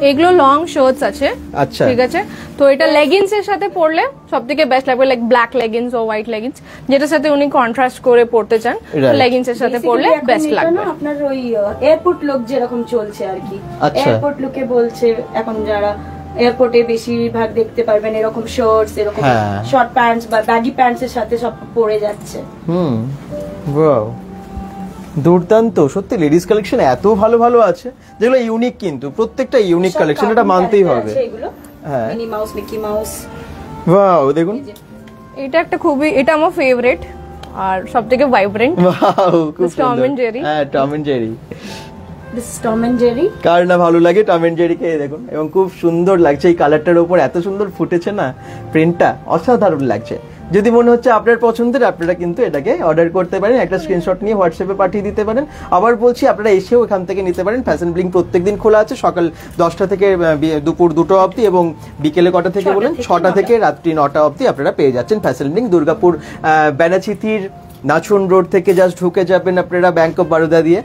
B: এগুলো লং শার্টস আছে।
A: আচ্ছা,
B: ঠিক আছে, তো এটা লেগিংস এর সাথে পরলে সবথেকে বেস্ট লাগবে, লাইক ব্ল্যাক লেগিংস ও হোয়াইট লেগিংস, যেটার সাথে উনি কন্ট্রাস্ট করে পরতে চান, লেগিংস এর সাথে পরলে বেস্ট লাগবে।
C: আপনার ওই এয়ারপোর্ট লুক যেরকম চলছে আর কি, এয়ারপোর্ট লুকে বলছে এখন যারা এয়ারপোর্টে বেশিরভাগ দেখতে পারবেন এরকম শর্টস, এরকম শর্ট প্যান্টস বা ব্যাগি প্যান্টস এর সাথে সব পরে যাচ্ছে।
A: ওয়াও, দুর্দান্ত সত্যি। লেডিস কালেকশন এত ভালো আছে যেগুলো ইউনিক, কিন্তু প্রত্যেকটা ইউনিক কালেকশন, এটা মানতেই হবে।
C: হ্যাঁ, mini mouse, Mickey mouse.
A: Wow, দেখুন
B: এটা একটা খুবই, এটা আমার ফেভারিট আর সবথেকে ভাইব্রেন্ট।
A: ওয়াও, খুব সুন্দর।
B: Tom and Jerry.
A: হ্যাঁ, Tom and Jerry.
C: This Tom and Jerry.
A: কার না ভালো লাগে টম এন্ড জেরি কে? দেখুন, এবং খুব সুন্দর লাগছে এই কালারটার উপর, এত সুন্দর ফুটেছে না প্রিন্টটা, অসাধারণ লাগছে। যদি মনে হচ্ছে আপনার পছন্দের, আপনারা কিন্তু এটাকে অর্ডার করতে পারেন, একটা স্ক্রিনশট নিয়ে হোয়াটসঅ্যাপে পাঠিয়ে দিতে পারেন। আবার বলছি, আপনারা এসেও এখান থেকে নিতে পারেন। ফ্যাশন ব্লিং প্রত্যেকদিন খোলা আছে, সকাল 10টা থেকে দুপুর 2টা অবধি, এবং বিকেলে কটা থেকে বলেন? 6টা থেকে রাত্রি 9টা অবধি আপনারা পেয়ে যাচ্ছেন ফ্যাশন ব্লিং। দুর্গাপুর ব্যানাচিতির নাচন রোড থেকে জাস্ট ঢুকে যাবেন আপনারা ব্যাংক অফ বারোদা দিয়ে।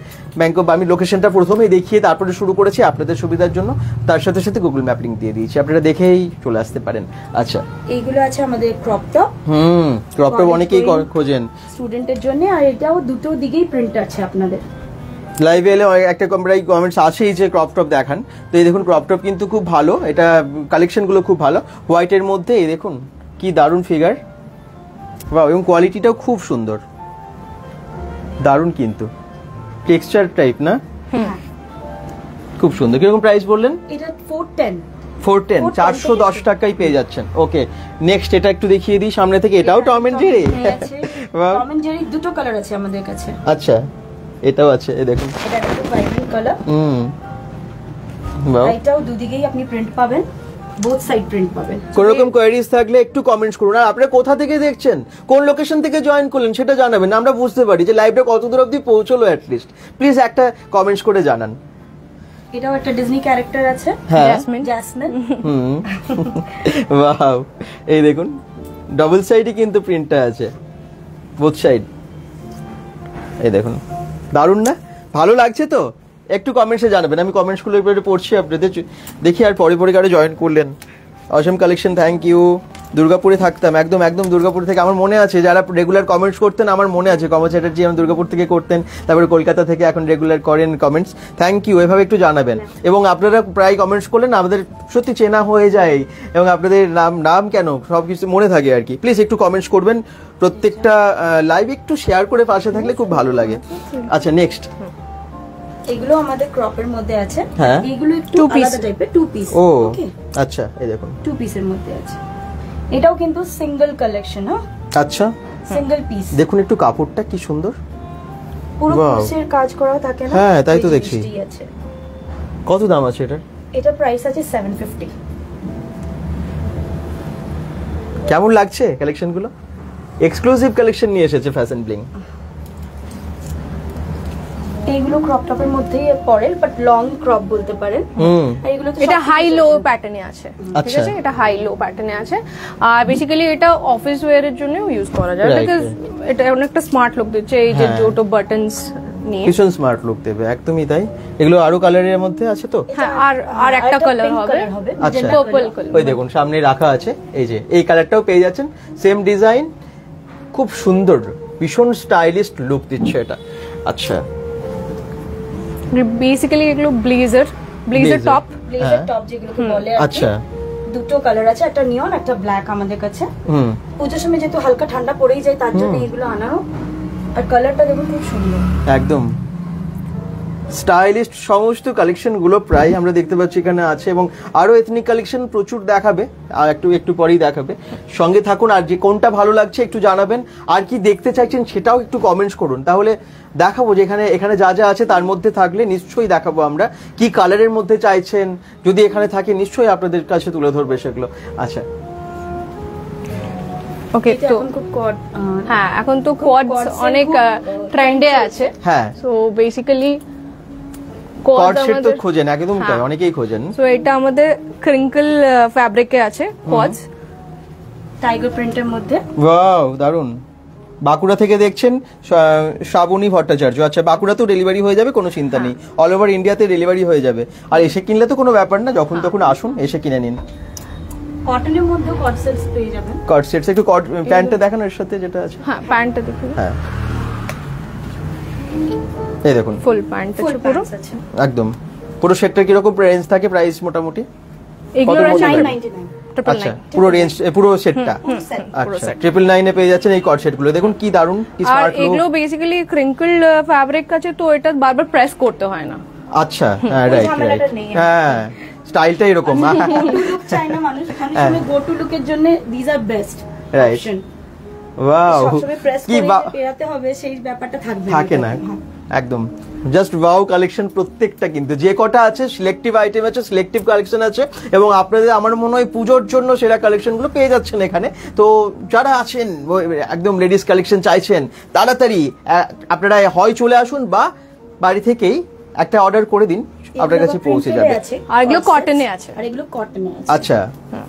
A: আমি লোকেশনটা প্রথমেই দেখিয়ে তারপরে শুরু করেছি আপনাদের সুবিধার জন্য, তার সাথে সাথে গুগল ম্যাপ লিংক দিয়ে দিয়েছি, আপনারা দেখেই চলে আসতে পারেন। আচ্ছা,
C: এইগুলো আছে আমাদের ক্রপ টপ।
A: ক্রপ টপ অনেকেই খোঁজেন
C: স্টুডেন্টের জন্য, আর এটাও দুটো দিকেই প্রিন্ট আছে আপনাদের।
A: লাইভে এলে একটা কমেন্টস আছেই যে ক্রপ টপ দেখান, তো এই দেখুন ক্রপ টপ কিন্তু খুব ভালো, এটা কালেকশনগুলো খুব ভালো। হোয়াইটের মধ্যে এই দেখুন কি দারুণ ফিগার, বাহ, এবং কোয়ালিটিটাও খুব সুন্দর, দারুণ কিন্তু টেক্সচার টাইপ না, খুব সুন্দর। কিরকম প্রাইস বললেন?
C: এটা 410
A: 410 টাকায় পেয়ে যাচ্ছেন। ওকে, নেক্সট এটা একটু দেখিয়ে দিই সামনে থেকে। এটাও Tom and Jerry.
C: Tom and Jerry দুটো কালার আছে আমাদের কাছে।
A: আচ্ছা, এটাও আছে, এই দেখুন,
C: এটা একটু ভাইব্রেন্ট কালার।
A: বাহ,
C: এটাও দুদিকেই আপনি প্রিন্ট পাবেন, বোথ সাইড প্রিন্ট পাবেন।
A: কোন রকম কোয়েরিজ থাকলে একটু কমেন্টস করুন, আর আপনারা কোথা থেকে দেখছেন, কোন লোকেশন থেকে জয়েন করলেন সেটা জানাবেন, আমরা বুঝতে পারি যে লাইভটা কত দূর অবধি পৌঁছলো। অ্যাট লিস্ট প্লিজ একটা কমেন্টস করে জানান।
C: এটাও একটা ডিজনি ক্যারেক্টার আছে, জ্যাসমিন।
A: ওয়াও, এই দেখুন ডাবল সাইডে কিন্তু প্রিন্টটা আছে, বোথ সাইড। এই দেখুন, দারুণ না? ভালো লাগছে তো? একটু কমেন্টসে জানাবেন, আমি কমেন্টসগুলো এবারে পড়ছি আপনাদের, দেখি আর পরে কারো জয়েন করলেন। অসম কালেকশন, থ্যাংক ইউ। দুর্গাপুরে থাকতাম, একদম একদম দুর্গাপুর থেকে। আমার মনে আছে যারা রেগুলার কমেন্টস করতেন, আমার মনে আছে কমল চ্যাটার্জি আমার দুর্গাপুর থেকে করতেন, তারপরে কলকাতা থেকে এখন রেগুলার করেন কমেন্টস। থ্যাংক ইউ, এভাবে একটু জানাবেন। এবং আপনারা প্রায় কমেন্টস করলেন, আমাদের সত্যি চেনা হয়ে যায় এবং আপনাদের নাম কেন সব কিছু মনে থাকে আর কি। প্লিজ একটু কমেন্টস করবেন, প্রত্যেকটা লাইভ একটু শেয়ার করে পাশে থাকলে খুব ভালো লাগে। আচ্ছা নেক্সট,
C: এগুলো আমাদের ক্রপের মধ্যে আছে,
A: হ্যাঁ
C: এগুলো একটু আলাদা টাইপের, টু পিস।
A: ও আচ্ছা, এই দেখুন
C: টু পিসের মধ্যে আছে, এটাও কিন্তু সিঙ্গেল কালেকশন। হ্যাঁ
A: আচ্ছা,
C: সিঙ্গেল পিস।
A: দেখুন একটু কাপড়টা কি সুন্দর,
C: পুরো কুশের কাজ করা থাকে না?
A: হ্যাঁ তাই তো দেখছি।
C: আছে।
A: কত দাম আছে এটার?
C: এটা প্রাইস আছে 750।
A: কেমন লাগছে কালেকশন গুলো? এক্সক্লুসিভ কালেকশন নিয়ে এসেছে ফ্যাশন ব্লিং।
C: এইগুলো ক্রপ টপের মধ্যেই পড়ে, বাট লং ক্রপ বলতে পারেন। আর এগুলো তো
B: এটা হাই লো প্যাটার্নে আছে, ঠিক আছে? এটা হাই লো প্যাটার্নে আছে, আর বেসিক্যালি এটা অফিস ওয়্যারের জন্য ইউজ করা যায়, বিকজ এটা অনেকটা স্মার্ট লুক দিচ্ছে। এই যে দুটো বাটনস নিয়ে
A: ভীষণ স্মার্ট লুক দেবে, একদমই তাই। এগুলো আরো কালারের মধ্যে আছে তো?
B: হ্যাঁ, আর একটা কালার হবে,
A: আচ্ছা
B: পার্পল কালার।
A: ওই দেখুন সামনে রাখা আছে, এই যে এই কালারটাও পেয়ে যাচ্ছেন, সেম ডিজাইন, খুব সুন্দর, ভীষণ স্টাইলিশ লুক দিচ্ছে এটা। আচ্ছা
B: বেসিক্যালি এগুলো ব্লেজার টপ,
C: ব্লেজার টপ যেগুলোকে বলে।
A: আচ্ছা
C: দুটো কালার আছে, একটা নিয়ন একটা ব্ল্যাক আমাদের কাছে। পুজোর সময় যেহেতু হালকা ঠান্ডা পড়েই যায়, তার জন্য এগুলো আনানো। আর কালারটা দেখুন খুব সুন্দর,
A: একদম স্টাইলিশ। সমস্ত কালেকশন গুলো প্রায় আমরা দেখতে পাচ্ছি এখানে আছে, এবং আরো এথনিক কালেকশন প্রচুর দেখাবে, আর একটু পরেই দেখাবে। সঙ্গে থাকুন, আর যে কোনটা ভালো লাগছে একটু জানাবেন, আর কি দেখতে চাইছেন সেটাও একটু কমেন্টস করুন, তাহলে দেখাবো যে এখানে যা যা আছে তার মধ্যে থাকলে নিশ্চয়ই দেখাবো আমরা। কি কালারের মধ্যে চাইছেন যদি এখানে থাকে নিশ্চয়ই আপনাদের কাছে তুলে ধরবে সেগুলো। আচ্ছা
B: ওকে, তো হ্যাঁ এখন তো কোয়াডস অনেক ট্রেন্ডে আছে।
A: হ্যাঁ,
B: সো বেসিক্যালি
A: কোয়াড সেট তো খোঁজেন, একদম তাই, অনেকেই খোঁজেন।
B: সো এটা আমাদের ক্রিঙ্কল ফ্যাব্রিকে আছে, কোয়াডস
C: টাইগার প্রিন্টের মধ্যে।
A: ওয়াও দারুন। বাঁকুড়া থেকে দেখছেন শ্রাবণী ভট্টাচার্য। আচ্ছা, বাঁকুড়াতেও ডেলিভারি হয়ে যাবে, কোনো চিন্তা নেই, অল ওভার ইন্ডিয়াতে ডেলিভারি হয়ে যাবে। আর এসে কিনলে তো কোনো ব্যাপার না, যখন তখন আসুন এসে কিনে নিন।
C: কটনের মধ্যে কট সেটস পেয়ে যাবেন।
A: কট সেটস, একটু প্যান্টটা দেখান এর সাথে যেটা আছে।
B: হ্যাঁ প্যান্টটা দেখুন,
A: হ্যাঁ এই দেখুন
B: ফুল প্যান্ট আছে পুরো,
A: একদম পুরো সেটটা কি রকম রেঞ্জ থাকে প্রাইস মোটামুটি?
B: এগুলো
C: 999।
A: আচ্ছা পুরো রেঞ্জ, পুরো সেটটা। আচ্ছা 999 এ পেয়ে যাচ্ছেন এই কট সেটগুলো। দেখুন কি দারুন, কি স্মার্ট লুক।
B: এগুলো বেসিক্যালি ক্রিঙ্কল ফ্যাব্রিক আছে, তো এটা বারবার প্রেস করতে হয় না।
A: আচ্ছা হ্যাঁ, রাইট রাইট, হ্যাঁ স্টাইলটা এরকম।
C: চাই না মানুষ, মানে গো টু লুকের জন্য this are best option.
A: Wow,
C: কি পেরাতে হবে সেই ব্যাপারটা থাকে
A: না, একদম জাস্ট ওয়াও কালেকশন প্রত্যেকটা। কিন্তু যে কটা আছে সিলেক্টিভ আইটেম আছে, সিলেক্টিভ কালেকশন আছে, এবং আপনাদের আমার মনে হয় পুজোর জন্য সেরা কালেকশন গুলো পেয়ে যাচ্ছেন এখানে। তো যারা আছেন একদম লেডিস কালেকশন চাইছেন, তাড়াতাড়ি আপনারা হয় চলে আসুন বা বাড়ি থেকেই একটা অর্ডার করে দিন, আপনার কাছে পৌঁছে যাবে।
B: আর এগুলো কটনে আছে,
C: আর এগুলো কটনে আছে।
A: আচ্ছা,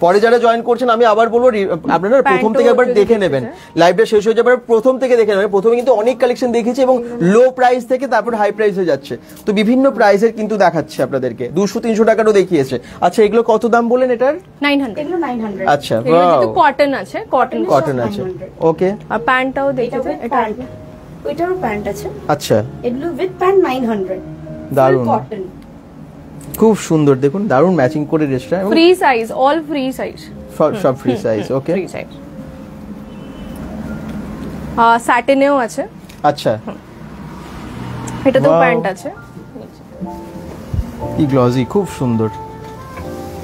A: পরে যারা জয়েন করছেন আমি আবার বলবো আপনারা প্রথম থেকে একবার দেখে নেবেন, লাইভটা শেষ হয়ে যাবে প্রথম থেকে দেখে নেবেন। প্রথমে কিন্তু অনেক কালেকশন দেখেছি, এবং লো প্রাইস থেকে তারপর হাই প্রাইস হয়ে যাচ্ছে, তো বিভিন্ন প্রাইসের কিন্তু দেখাচ্ছে আপনাদেরকে, 200-300 টাকারও দেখিয়েছে। আচ্ছা এগুলো কত দাম বলেন এটার?
B: 900।
C: এগুলো 900।
A: আচ্ছা
B: কটন আছে,
A: কটন আছে, ওকে।
B: আর প্যান্টটাও দেখেছে, এটা
C: ওইটারও প্যান্ট আছে।
A: আচ্ছা
C: এগুলো উইথ প্যান্ট 900।
A: দারুন,
C: কটন,
A: খুব সুন্দর। দেখুন দারুন ম্যাচিং করে ড্রেসটা,
B: free size, all free size,
A: সব free size, okay.
B: Free size. স্যাটিনেও আছে।
A: আচ্ছা
B: এটা তো প্যান্ট আছে,
A: কি গ্লজি, খুব সুন্দর,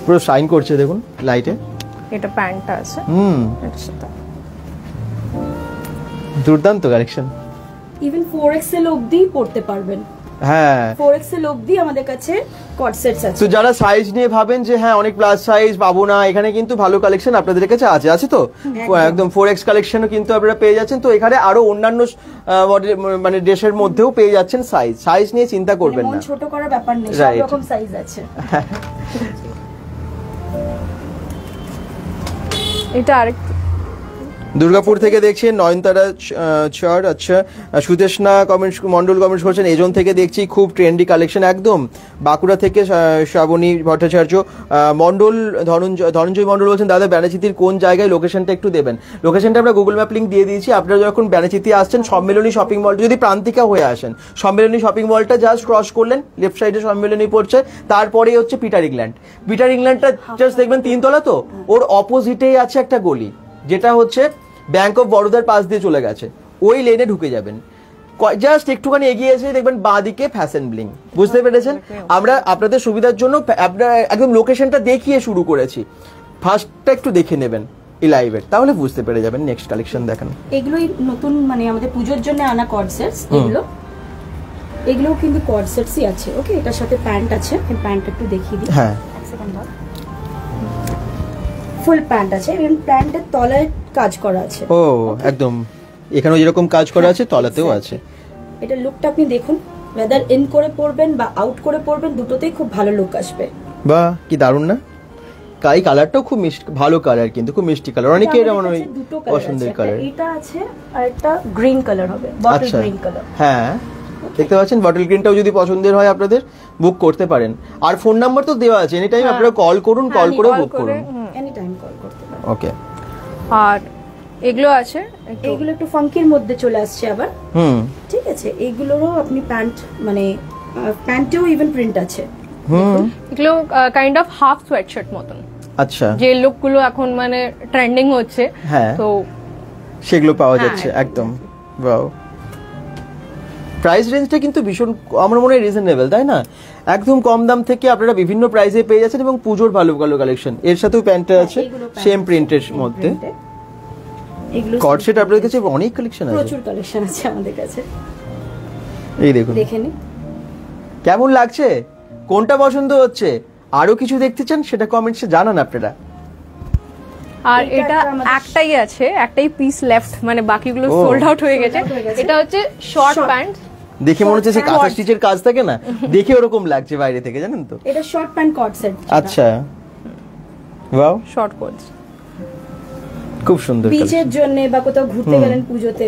A: পুরো শাইন করছে দেখুন লাইটে।
B: এটা প্যান্টটা আছে, এটার সাথে
A: দুর্দান্ত কালেকশন।
C: ইভেন 4XL অবধি পড়তে পারবেন।
A: হ্যাঁ
C: 4XL অবধি আমাদের কাছে কট সেটস আছে।
A: তো যারা সাইজ নিয়ে ভাবেন যে হ্যাঁ অনেক প্লাস সাইজ পাবো না, এখানে কিন্তু ভালো কালেকশন আপনাদের কাছে আছে তো একদম 4X কালেকশনও কিন্তু আপনারা পেয়ে যাচ্ছেন। তো এখানে আরো অন্যান্য মানে ড্রেসের মধ্যেও পেয়ে যাচ্ছেন সাইজ নিয়ে চিন্তা করবেন না,
C: ছোট করার ব্যাপার নেই, সব রকম সাইজ আছে।
B: এটা আরেক
A: দুর্গাপুর থেকে দেখছেন নয়নতারা চার। আচ্ছা, সুদেশনা মন্ডল কমেন্টস করছেন এজন থেকে দেখছি খুব ট্রেন্ডি কালেকশন একদম। বাঁকুড়া থেকে শ্রাবণী ভট্টাচার্য ধনঞ্জয় মন্ডল বলছেন দাদা ব্যানাচিতির কোন জায়গায় লোকেশনটা একটু দেবেন। লোকেশনটা আমরা গুগল ম্যাপ লিঙ্ক দিয়ে দিয়েছি। আপনারা যখন ব্যানাচিতি আসছেন সম্মেলনী শপিং মল, যদি প্রান্তিকা হয়ে আসেন সম্মেলনী শপিং মলটা জাস্ট ক্রস করলেন, লেফট সাইডে সম্মেলনী পড়ছে, তারপরে হচ্ছে পিটার ইংল্যান্ডটা জাস্ট দেখবেন 3 তলা, তো ওর অপোজিটেই আছে একটা গলি যেটা হচ্ছে ব্যাংক অফ বরোদার পাশ দিয়ে চলে গেছে, ওই লেনে ঢুকে যাবেন। জাস্ট একটুখানি এগিয়ে এসে দেখবেন বাঁদিকে ফ্যাশন ব্লিং। বুঝতে পেরেছেন? আমরা আপনাদের সুবিধার জন্য একদম লোকেশনটা দেখিয়ে শুরু করেছি, ফার্স্টটা একটু দেখে নেবেন এই লাইভের, তাহলে বুঝতে পেরে যাবেন। নেক্সট কালেকশন দেখেন।
C: এগুলোই নতুন মানে আমাদের পুজোর জন্য আনা কর্ড সেটস। এগুলো কিন্তু কর্ড সেটসই আছে। ওকে, এটার সাথে প্যান্ট আছে, আমি প্যান্ট একটু দেখিয়ে দিই।
A: হ্যাঁ,
C: ফুল প্যান্ট আছে এবং প্যান্টের তলায় কাজ করা আছে।
A: ও একদম এখানেও যেরকম কাজ করা আছে তলাতেও আছে।
C: এটা লুকটা আপনি দেখুন, ওয়েদার ইন করে পরবেন বা আউট করে পরবেন, দুটোতেই খুব ভালো লুক আসবে।
A: বাহ, কি দারুণ না? কাই কালারটাও খুব মিষ্টি, ভালো কালার, কিন্তু খুব মিষ্টি কালার, অনেকে এটা মনে হয় পছন্দের কালার।
C: এটা আছে আর একটা গ্রিন কালার হবে, বটল গ্রিন কালার।
A: হ্যাঁ, দেখতে পাচ্ছেন বটল গ্রিনটাও যদি পছন্দের হয় আপনাদের বুক করতে পারেন। আর ফোন নাম্বার তো দেওয়া আছে, এনি টাইম আপনারা কল করুন, কল করে বুক করুন,
C: এনি টাইম কল করতে পারেন।
A: ওকে।
B: আর এগুলো আছে,
C: এগুলো একটু ফাঙ্কির মধ্যে চলে আসছে আবার। ঠিক আছে, এইগুলোরও আপনি প্যান্ট মানে প্যান্টেও ইভেন প্রিন্ট আছে।
B: এগুলো কাইন্ড অফ হাফ সোয়েটশার্ট মতন।
A: আচ্ছা,
B: যে লুকগুলো এখন মানে ট্রেন্ডিং হচ্ছে, তো
A: সেগুলো পাওয়া যাচ্ছে একদম। ওয়াও, প্রাইস রেঞ্জটা কিন্তু ভীষণ আমার মনে হয় রিজনেবল, তাই না? একদম কম দাম থেকে আপনারা বিভিন্ন প্রাইসে পেয়ে যাচ্ছেন এবং পুজোর ভালো ভালো কালেকশন। এর সাথেও প্যান্টটা আছে সেম প্রিন্টের মধ্যে। কর্ড সেট আপনাদের কাছে অনেক কালেকশন আছে,
C: প্রচুর কালেকশন আছে আমাদের কাছে।
A: এই দেখুন,
C: দেখে নিন
A: কেমন লাগছে, কোনটা পছন্দ হচ্ছে, আরো কিছু দেখতে চান সেটা কমেন্টসে জানান আপনারা।
B: আর এটা একটাই আছে, একটাই পিস লেফট, মানে বাকিগুলো সোল্ড আউট হয়ে গেছে। এটা হচ্ছে শর্ট প্যান্ট,
A: দেখে মনে হচ্ছে কাঁথা স্টিচের কাজ থাকে না, দেখে ওরকম লাগছে বাইরে থেকে, জানেন তো?
C: এটা শর্ট প্যান্ট কর্ড সেট।
A: আচ্ছা, ওয়াও,
B: শর্ট কোটস
A: খুব সুন্দর।
C: বিচের জন্য বা কোথাও ঘুরতে গেলেন পুজোতে,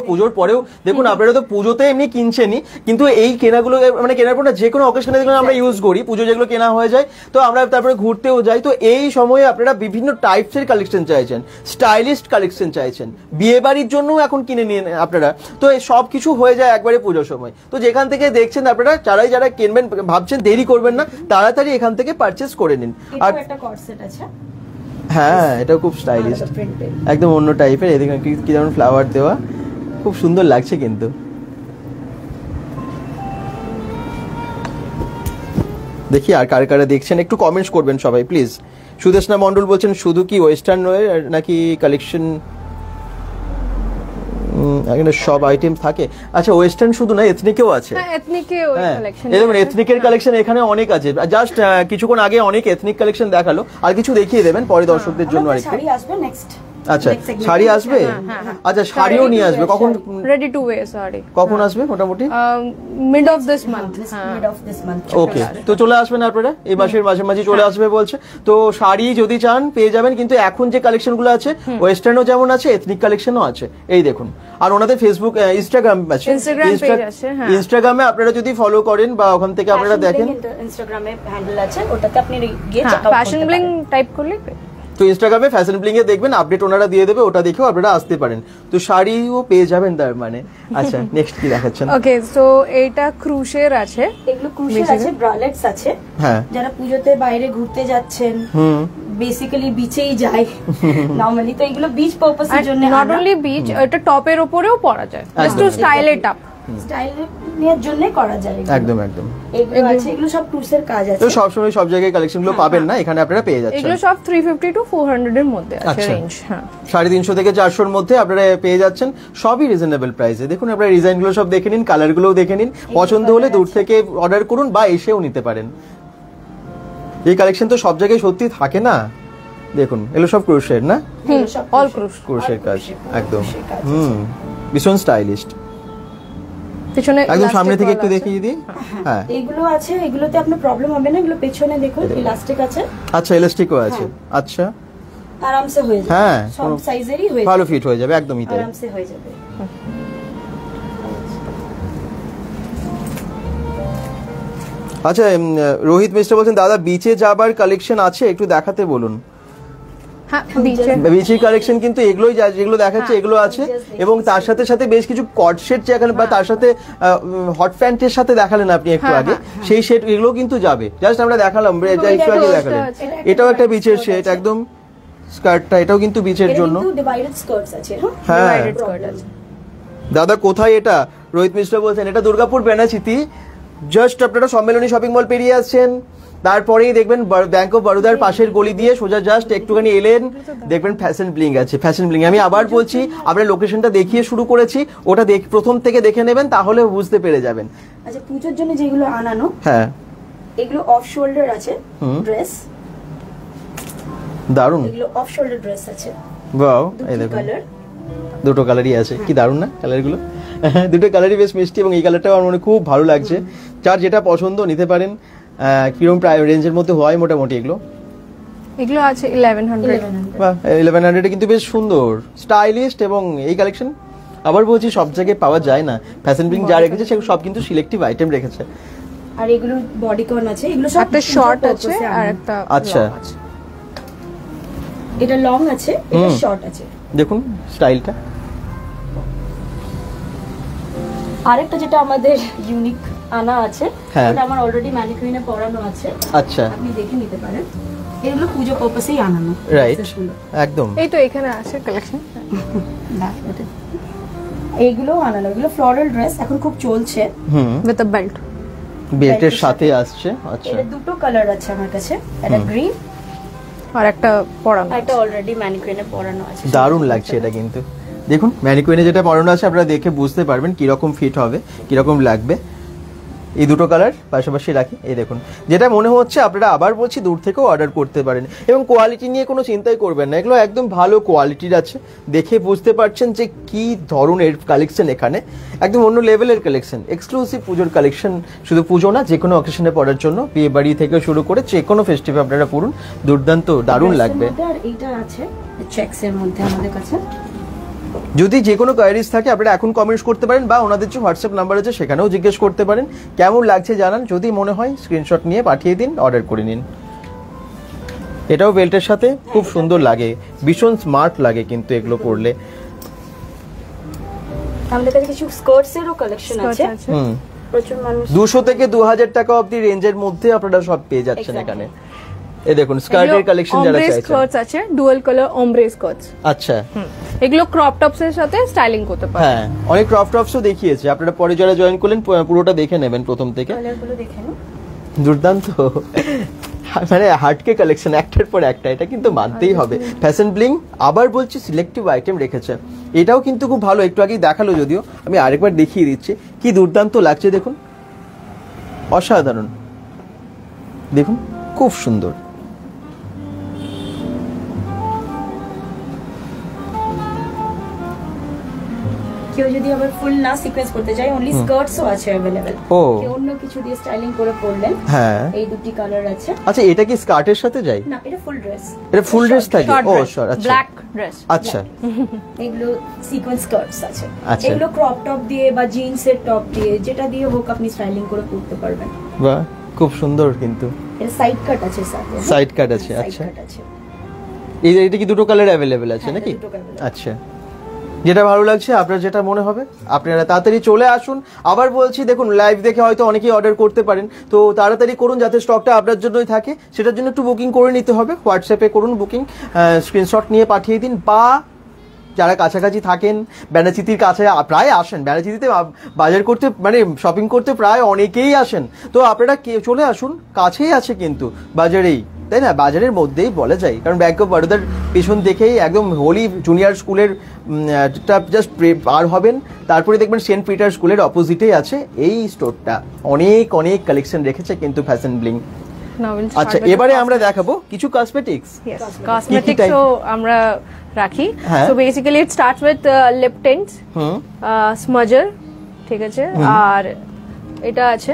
A: পুজোর পরেও দেখুন, আপনারা তো পুজোতে এমনি কিনছেনই, কিন্তু এই কেনাগুলো মানে কেনার পর যে কোনো অকেশনে যেগুলো আমরা ইউজ করি, পুজো যেগুলো কেনা হয়ে যায়, তো আমরা তারপরে ঘুরতেও যাই, তো এই সময়ে আপনারা বিভিন্ন টাইপসের কালেকশন চাইছেন, স্টাইলিস্ট কালেকশন চাইছেন, বিয়ে বাড়ির জন্য এখন কিনে নিন আপনারা, তো এই সব কিছু হয়ে যায় একবারে পুজোর সময়। তো যেখান থেকে দেখছেন আপনারা, যারা কিনবেন ভাবছেন, দেরি করবেন না, তাড়াতাড়ি এখান থেকে পারচেস করে নিন।
C: আর একটা কর্ড সেট আছে।
A: হ্যাঁ, এটাও খুব স্টাইলিশ, একদম অন্য টাইপের। এদিকে কি যেমন ফ্লাওয়ার দেওয়া, খুব সুন্দর লাগছে কিন্তু। দেখি আর কারা দেখছেন, একটু কমেন্টস করবেন সবাই প্লিজ। সুদেশনা মন্ডল বলছেন শুধু কি ওয়েস্টার্ন নয় নাকি কালেকশন এখানে সব আইটেম থাকে? আচ্ছা, ওয়েস্টার্ন শুধু না, এথনিকেও আছে। এথনিকের কালেকশন এখানে অনেক আছে। জাস্ট কিছুক্ষণ আগে অনেক এথনিক কালেকশন দেখালো, আর কিছু দেখিয়ে দেবেন পরে দর্শকদের জন্য আরেকটু। আচ্ছা, শাড়ি আসবে? আচ্ছা, শাড়িও নিয়ে আসবে কখন?
B: রেডি টু ওয়্যার শাড়ি
A: কখন আসবে মোটামুটি?
B: Mid of this month.
A: Okay, তো চলে আসবেন আপনারা, এই মাসের মাঝামাঝি চলে আসবে বলছে। তো শাড়ি যদি চান পেয়ে যাবেন, কিন্তু এখন যে কালেকশনগুলো আছে ওয়েস্টার্নও যেমন আছে, এথনিক কালেকশনও আছে, এই দেখুন। আর ওনাদের ফেসবুক ইনস্টাগ্রাম আছে, ইনস্টাগ্রামে আপনারা যদি ফলো করেন বা ওখান থেকে আপনারা দেখেন,
C: ইনস্টাগ্রামে হ্যান্ডেল আছে, ওটাতে আপনি গিয়ে
B: ফ্যাশন ব্লিং টাইপ করলে,
A: তো ইনস্টাগ্রামে ফ্যাশন ব্লিং এ দেখবেন, আপডেট ওনারা দিয়ে দেবে, ওটা দেখেও আপনারা আসতে পারেন। তো শাড়িও পেয়ে যাবেন তার মানে। আচ্ছা, নেক্সট কি দেখাচ্ছেন?
B: ওকে, সো এইটা ক্রুশের আছে,
C: এগুলো ক্রুশের আছে, ব্রালেটস আছে। হ্যাঁ, যারা পুজোতে বাইরে ঘুরতে যাচ্ছেন, বেসিক্যালি বিচেই যায় নরমালি, তো এগুলো বিচ পারপাসের জন্য।
B: নট অনলি বিচ, এটা টপের উপরেও পরা যায়, just two style it up,
C: স্টাইলের জন্য করা যায়।
A: একদম
C: এগুলো আছে, এগুলো সব টুসের কাজ আছে।
A: তো সব সময় সব জায়গায় কালেকশনগুলো পাবেন না, এখানে আপনারা পেয়ে যাচ্ছেন।
B: এগুলো সব 350 টু 400 এর মধ্যে আছে রেঞ্জ। হ্যাঁ, 350
A: থেকে 400 এর মধ্যে আপনারা পেয়ে যাচ্ছেন, সবই রিজনেবল প্রাইসে। দেখুন, আপনারা ডিজাইনগুলো সব দেখে নিন, কালারগুলোও দেখে নিন, পছন্দ হলে দূর থেকে অর্ডার করুন বা এসেও নিতে পারেন। এই কালেকশন তো সব জায়গায় সত্যি থাকে না। দেখুন, এগুলো সব ক্রোশের না,
B: অল
A: ক্রোশের কাজ, একদম ভীষণ স্টাইলিশ।
B: পেছনে
A: একদম সামনে থেকে একটু দেখিয়ে দিই। হ্যাঁ,
C: এগুলো আছে, এগুলোতে আপনার প্রবলেম হবে না, এগুলো পেছনে দেখুন ইলাস্টিক আছে।
A: আচ্ছা, ইলাস্টিকও আছে। আচ্ছা,
C: আরামসে হয়ে যাবে,
A: হ্যাঁ
C: সব সাইজেরই হয়ে যাবে,
A: ভালো ফিট হয়ে যাবে, একদমই তাই,
C: আরামসে হয়ে যাবে।
A: আচ্ছা রোহিত মিস্টার বলছেন দাদা বিচে যাবার কালেকশন আছে একটু দেখাতে বলুন।
B: হ্যাঁ বিচের
A: বিচের কালেকশন কিন্তু এগুলোই যেগুলো দেখাচ্ছে এগুলো আছে, এবং তার সাথে সাথে বেশ কিছু কট সেট যেখানে বা তার সাথে হট প্যান্টের সাথে দেখালেন আপনি একটু আগে, সেই সেট এগুলো কিন্তু যাবে, জাস্ট আমরা দেখালাম একটু আগে দেখালেন। এটাও একটা বিচের সেট, একদম স্কার্টটা এটাও কিন্তু বিচের জন্য,
C: ডিভাইডেড স্কার্টস আছে।
A: হ্যাঁ দাদা কোথায় এটা? রোহিত মিশ্র বলছেন এটা দুর্গাপুর বেনাচিতি, জাস্ট আপনারা সম্মেলনী শপিং মল পেরিয়ে আসছেন, তারপরেই দেখবেন ব্যাংক অফ বরোদার পাশের গলি দিয়ে সোজা জাস্ট একটুখানি এলেন, দেখবেন ফ্যাশন ব্লিং আছে। ফ্যাশন ব্লিং আমি আবার বলছি, আমরা লোকেশনটা দেখিয়ে শুরু করেছি, ওটা প্রথম থেকে দেখে নেবেন, তাহলে বুঝতে পেরে যাবেন।
C: আচ্ছা পুজোর জন্য যেগুলো আনানো,
A: হ্যাঁ
C: এগুলো অফ শোল্ডার আছে ড্রেস,
A: দারুন,
C: এগুলো অফ শোল্ডার ড্রেস আছে।
A: ওয়াও এই দেখুন দুটো কালারই আছে, কি দারুন না কালারগুলো, দুটো কালারই বেশ মিষ্টি, এবং এই কালারটাও আমার মনে খুব ভালো লাগছে। যার যেটা পছন্দ নিতে পারেন। কিরকম রেঞ্জের মধ্যে হয় মোটামুটি এগুলো?
B: এগুলো আছে 1100।
A: বাহ 1100 কিন্তু বেশ সুন্দর স্টাইলিস্ট, এবং এই কালেকশন আবার বলছি সব জায়গায় পাওয়া যায় না। ফ্যাশন ব্লিং যা রেখেছে সেগুলো সব কিন্তু সিলেক্টিভ আইটেম রেখেছে।
C: আর এগুলো বডিকন আছে, এগুলো সব
B: একটা শর্ট আছে আর একটা
A: আচ্ছা
C: এটা লং আছে, এটা শর্ট আছে,
A: দেখুন স্টাইলটা।
C: আরেকটা যেটা আমাদের ইউনিক আনা আছে, এটা আমার অলরেডি ম্যানিকুইনে পরানো আছে,
A: আচ্ছা
C: আপনি দেখে নিতে পারেন। এগুলো পুজো পারপাসেই আনানো,
A: রাইট একদম।
B: এই তো এখানে আছে কালেকশন,
C: এইগুলো আনানো, এগুলো ফ্লোরাল ড্রেস এখন খুব চলছে,
B: উইথ আ বেল্ট,
A: বেল্টের সাথে আসছে। আচ্ছা
C: এটা দুটো কালার আছে আমার কাছে, একটা গ্রিন
B: আর একটা পরানো,
C: একটা অলরেডি ম্যানিকুইনে পরানো আছে।
A: দারুণ লাগছে এটা কিন্তু, দেখুন ম্যানিকুইনে যেটা পরানো আছে আপনারা দেখে বুঝতে পারবেন কিরকম ফিট হবে, কিরকম লাগবে। এই দুটো কালার পাশাপাশি রাখি, এই দেখুন যেটা মনে হচ্ছে আপনারা আবার বলছি দূর থেকেও অর্ডার করতে পারেন, এবং কোয়ালিটি নিয়ে কোনো চিন্তাই করবেন না, এগুলো একদম ভালো কোয়ালিটির আছে, দেখে বুঝতে পারছেন যে কি ধরনের কালেকশন, এখানে একদম অন্য লেভেলের কালেকশন, এক্সক্লুসিভ পুজোর কালেকশন। শুধু পুজো না, যে কোনো অকেশনে পরার জন্য, বিয়ে বাড়ি থেকে শুরু করে যে কোনো ফেস্টিভে আপনারা পরুন, দুর্দান্ত দারুণ লাগবে।
C: আর এইটা আছে চেকসের মধ্যে আমাদের কাছে।
A: যদি যে কোনো কোয়ারিজ থাকে আপনারা এখন কমেন্টস করতে পারেন, বা ওনাদের যে হোয়াটসঅ্যাপ নাম্বার আছে সেখানেও জিজ্ঞেস করতে পারেন, কেমন লাগছে জানান, যদি মনে হয় স্ক্রিনশট নিয়ে পাঠিয়ে দিন, অর্ডার করে নিন। এটাও বেল্টের সাথে খুব সুন্দর লাগে, ভীষণ স্মার্ট লাগে কিন্তু এগুলো পরলে।
C: আমাদের কাছে কিছু স্কার্টসেরও কালেকশন আছে, প্রচুর মানুষ
A: 200 থেকে 2000 টাকা অবধি রেঞ্জের মধ্যে আপনারা সব পেয়ে যাচ্ছেন এখানে। এই দেখুন স্কার্টের কালেকশন যারা চাইছেন,
B: স্কার্টস আছে ডুয়াল কালার ওমব্রে স্কার্টস।
A: আচ্ছা
B: এগুলো ক্রপ টপস এর সাথে স্টাইলিং করতে পারেন।
A: হ্যাঁ অনেক ক্রপ টপসও দেখিয়েছে, আপনারা পরে যারা জয়েন করলেন পুরোটা দেখে নেবেন প্রথম থেকে।
C: কালারগুলো দেখে নিন,
A: দুর্দান্ত, মানে হার্টকে কালেকশন একটার পর একটা, এটা কিন্তু মানতেই হবে। ফ্যাশন ব্লিং আবার বলছি সিলেক্টিভ আইটেম রেখেছে, এটাও কিন্তু খুব ভালো, একটু আগেই দেখালো যদিও, আমি আরেকবার দেখিয়ে দিচ্ছি কি দুর্দান্ত লাগছে, দেখুন অসাধারণ, দেখুন খুব সুন্দর।
C: কেউ যদি আবার ফুল না সিকোয়েন্স করতে চায়, অনলি স্কার্টসও আছে अवेलेबल, কেউ অন্য কিছু দিয়ে স্টাইলিং করে পরলেন।
A: হ্যাঁ
C: এই দুটি কালার আছে।
A: আচ্ছা এটা কি স্কার্টের সাথে যায়?
C: না এটা ফুল ড্রেস,
A: এটা ফুল ড্রেস থাকে। ও সর, আচ্ছা
B: ব্ল্যাক ড্রেস।
A: আচ্ছা
C: এগুলো সিকোয়েন্স স্কার্টস আছে, এগুলো ক্রপ টপ দিয়ে বা জিন্সের টপ দিয়ে যেটা দিয়ে হোক আপনি স্টাইলিং করে পরতে পারবেন।
A: বাহ খুব সুন্দর, কিন্তু
C: এর সাইড কাট আছে, সাথে
A: সাইড কাট আছে। আচ্ছা এটা কি দুটো কালার अवेलेबल আছে নাকি? আচ্ছা যেটা ভালো লাগছে আপনার যেটা মনে হবে আপনারা তাড়াতাড়ি চলে আসুন। আবার বলছি দেখুন লাইভ দেখে হয়তো অনেকেই অর্ডার করতে পারেন, তো তাড়াতাড়ি করুন যাতে স্টকটা আপনার জন্যই থাকে, সেটার জন্য একটু বুকিং করে নিতে হবে। হোয়াটসঅ্যাপে করুন বুকিং, স্ক্রিনশট নিয়ে পাঠিয়ে দিন, বা যারা কাছাকাছি থাকেন ব্যানাচিতির কাছে প্রায় আসেন, ব্যানাচিতিতে বাজার করতে মানে শপিং করতে প্রায় অনেকেই আসেন, তো আপনারা চলে আসুন, কাছেই আছে কিন্তু বাজারেই, তাই না? বাজারের মধ্যেই বলা যায়, কারণ ব্যাংক অফ বরোদার পেছন দেখেই একদম হোলি জুনিয়র স্কুলের জাস্ট পার হবেন, তারপরে দেখবেন সেন্ট পিটার স্কুলের অপোজিটেই আছে এই স্টোরটা। অনেক অনেক কালেকশন রেখেছে কিন্তু ফ্যাশন ব্লিং। আচ্ছা এবারে আমরা দেখাবো কিছু কসমেটিক্স।
B: কসমেটিক্সও আমরা রাখি। So basically it starts with lip tints, smudger, ঠিক আছে, আর এটা আছে